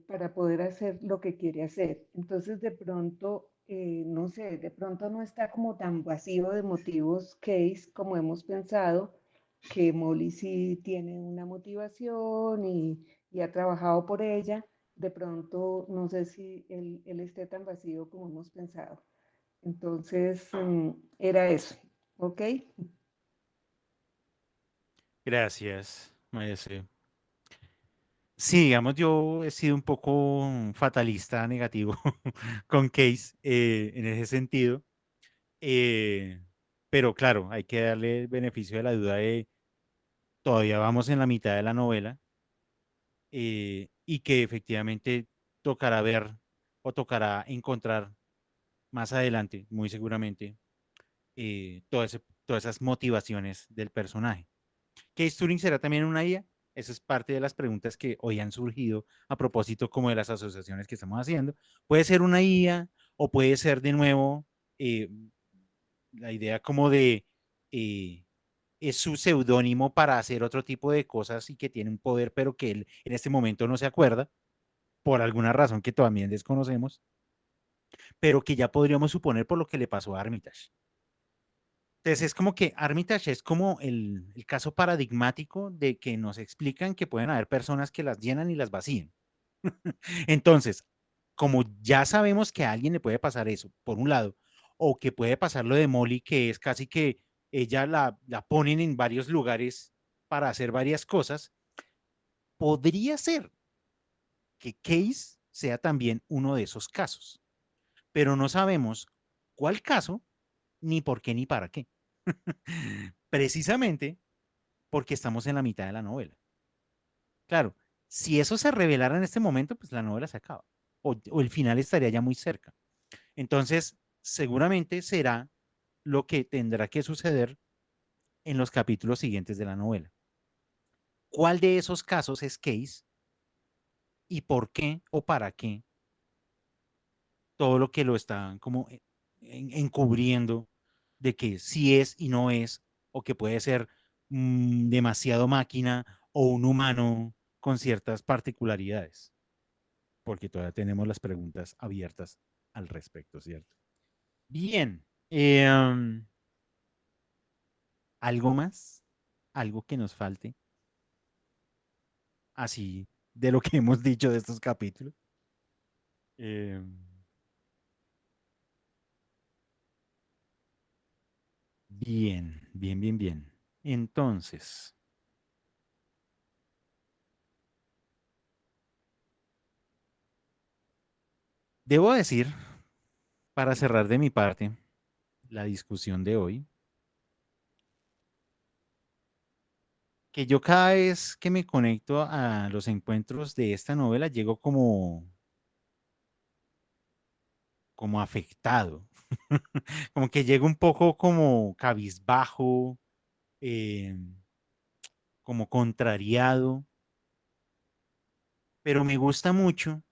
para poder hacer lo que quiere hacer. Entonces, de pronto, no sé, de pronto no está como tan vacío de motivos Case como hemos pensado, que Molly sí tiene una motivación y ha trabajado por ella. De pronto no sé si él esté tan vacío como hemos pensado. Entonces, era eso, ¿ok? Gracias, María C. Sí, digamos, yo he sido un poco fatalista, negativo con Case en ese sentido. eh, pero claro, hay que darle el beneficio de la duda de todavía vamos en la mitad de la novela y que efectivamente tocará ver o tocará encontrar más adelante, muy seguramente, todas esas motivaciones del personaje. ¿Case Turing será también una IA? Esa es parte de las preguntas que hoy han surgido a propósito como de las asociaciones que estamos haciendo. Puede ser una IA o puede ser de nuevo eh, la idea como de eh, es su seudónimo para hacer otro tipo de cosas y que tiene un poder, pero que él en este momento no se acuerda por alguna razón que también desconocemos, pero que ya podríamos suponer por lo que le pasó a Armitage. Entonces es como que Armitage es como el caso paradigmático de que nos explican que pueden haber personas que las llenan y las vacían. Entonces, como ya sabemos que a alguien le puede pasar eso, por un lado, o que puede pasar lo de Molly, que es casi que ella la ponen en varios lugares para hacer varias cosas, podría ser que Case sea también uno de esos casos, pero no sabemos cuál caso, ni por qué, ni para qué. Precisamente porque estamos en la mitad de la novela. Claro, si eso se revelara en este momento, pues la novela se acaba, o el final estaría ya muy cerca. Entonces, seguramente será lo que tendrá que suceder en los capítulos siguientes de la novela. ¿Cuál de esos casos es Case y por qué o para qué todo lo que lo están como encubriendo de que sí es y no es, o que puede ser demasiado máquina o un humano con ciertas particularidades? Porque todavía tenemos las preguntas abiertas al respecto, ¿cierto? Bien. ¿Algo más? ¿Algo que nos falte? Así de lo que hemos dicho de estos capítulos. Eh, bien, bien, bien, bien. Entonces, debo decir, para cerrar de mi parte la discusión de hoy, que yo cada vez que me conecto a los encuentros de esta novela llego como afectado, como que llego un poco como cabizbajo, eh, como contrariado, pero me gusta mucho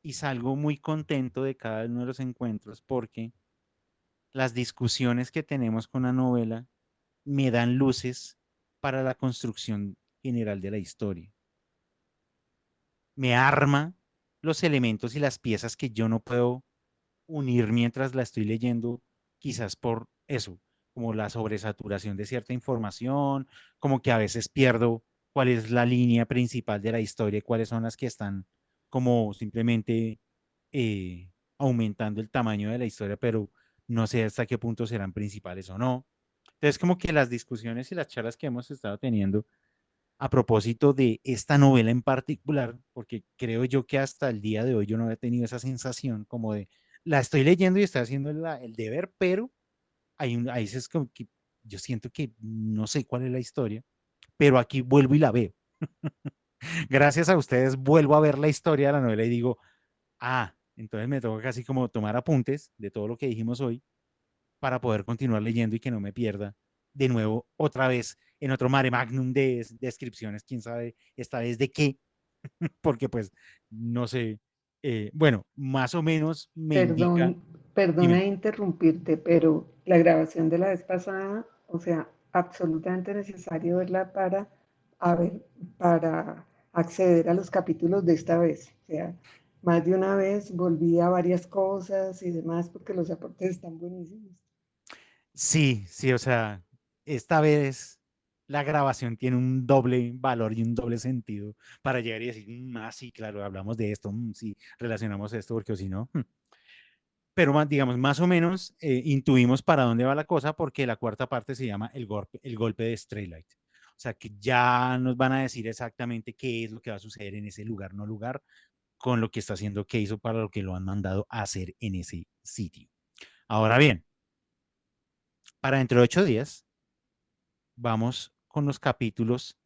y salgo muy contento de cada uno de los encuentros porque las discusiones que tenemos con la novela me dan luces para la construcción general de la historia. Me arma los elementos y las piezas que yo no puedo unir mientras la estoy leyendo, quizás por eso, como la sobresaturación de cierta información, como que a veces pierdo cuál es la línea principal de la historia y cuáles son las que están como simplemente aumentando el tamaño de la historia, pero no sé hasta qué punto serán principales o no. Entonces, como que las discusiones y las charlas que hemos estado teniendo a propósito de esta novela en particular, porque creo yo que hasta el día de hoy yo no había tenido esa sensación como de, la estoy leyendo y estoy haciendo el deber, pero hay veces como que yo siento que no sé cuál es la historia, pero aquí vuelvo y la veo. Gracias a ustedes vuelvo a ver la historia de la novela y digo, entonces me toca casi como tomar apuntes de todo lo que dijimos hoy para poder continuar leyendo y que no me pierda de nuevo otra vez en otro mare magnum de descripciones, quién sabe esta vez de qué, porque pues no sé, bueno, más o menos me indica, Perdón, perdona dime, interrumpirte, pero la grabación de la vez pasada, o sea, absolutamente necesario verla a ver, para acceder a los capítulos de esta vez. O sea, más de una vez, volví a varias cosas y demás, porque los aportes están buenísimos. Sí, sí, o sea, esta vez la grabación tiene un doble valor y un doble sentido para llegar y decir, sí, claro, hablamos de esto, sí, relacionamos esto, porque o si no. Pero más, digamos, más o menos intuimos para dónde va la cosa, porque la cuarta parte se llama el golpe de Straylight. O sea, que ya nos van a decir exactamente qué es lo que va a suceder en ese lugar, no lugar, con lo que está haciendo Keizo para lo que lo han mandado a hacer en ese sitio. Ahora bien, para dentro de 8 días, vamos con los capítulos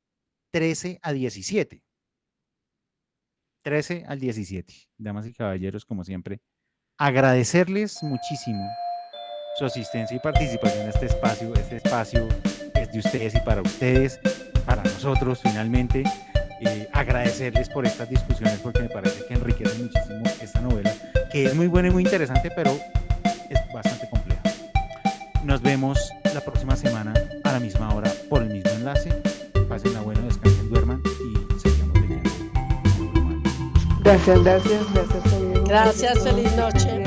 13 a 17. 13 al 17. Damas y caballeros, como siempre, agradecerles muchísimo su asistencia y participación en este espacio. Este espacio es de ustedes y para ustedes, para nosotros finalmente. Agradecerles por estas discusiones porque me parece que enriquece muchísimo esta novela, que es muy buena y muy interesante, pero es bastante compleja. Nos vemos la próxima semana a la misma hora por el mismo enlace. Pásenla bueno, descansen, duerman y seguimos leyendo. Gracias, gracias, gracias. Gracias, feliz noche.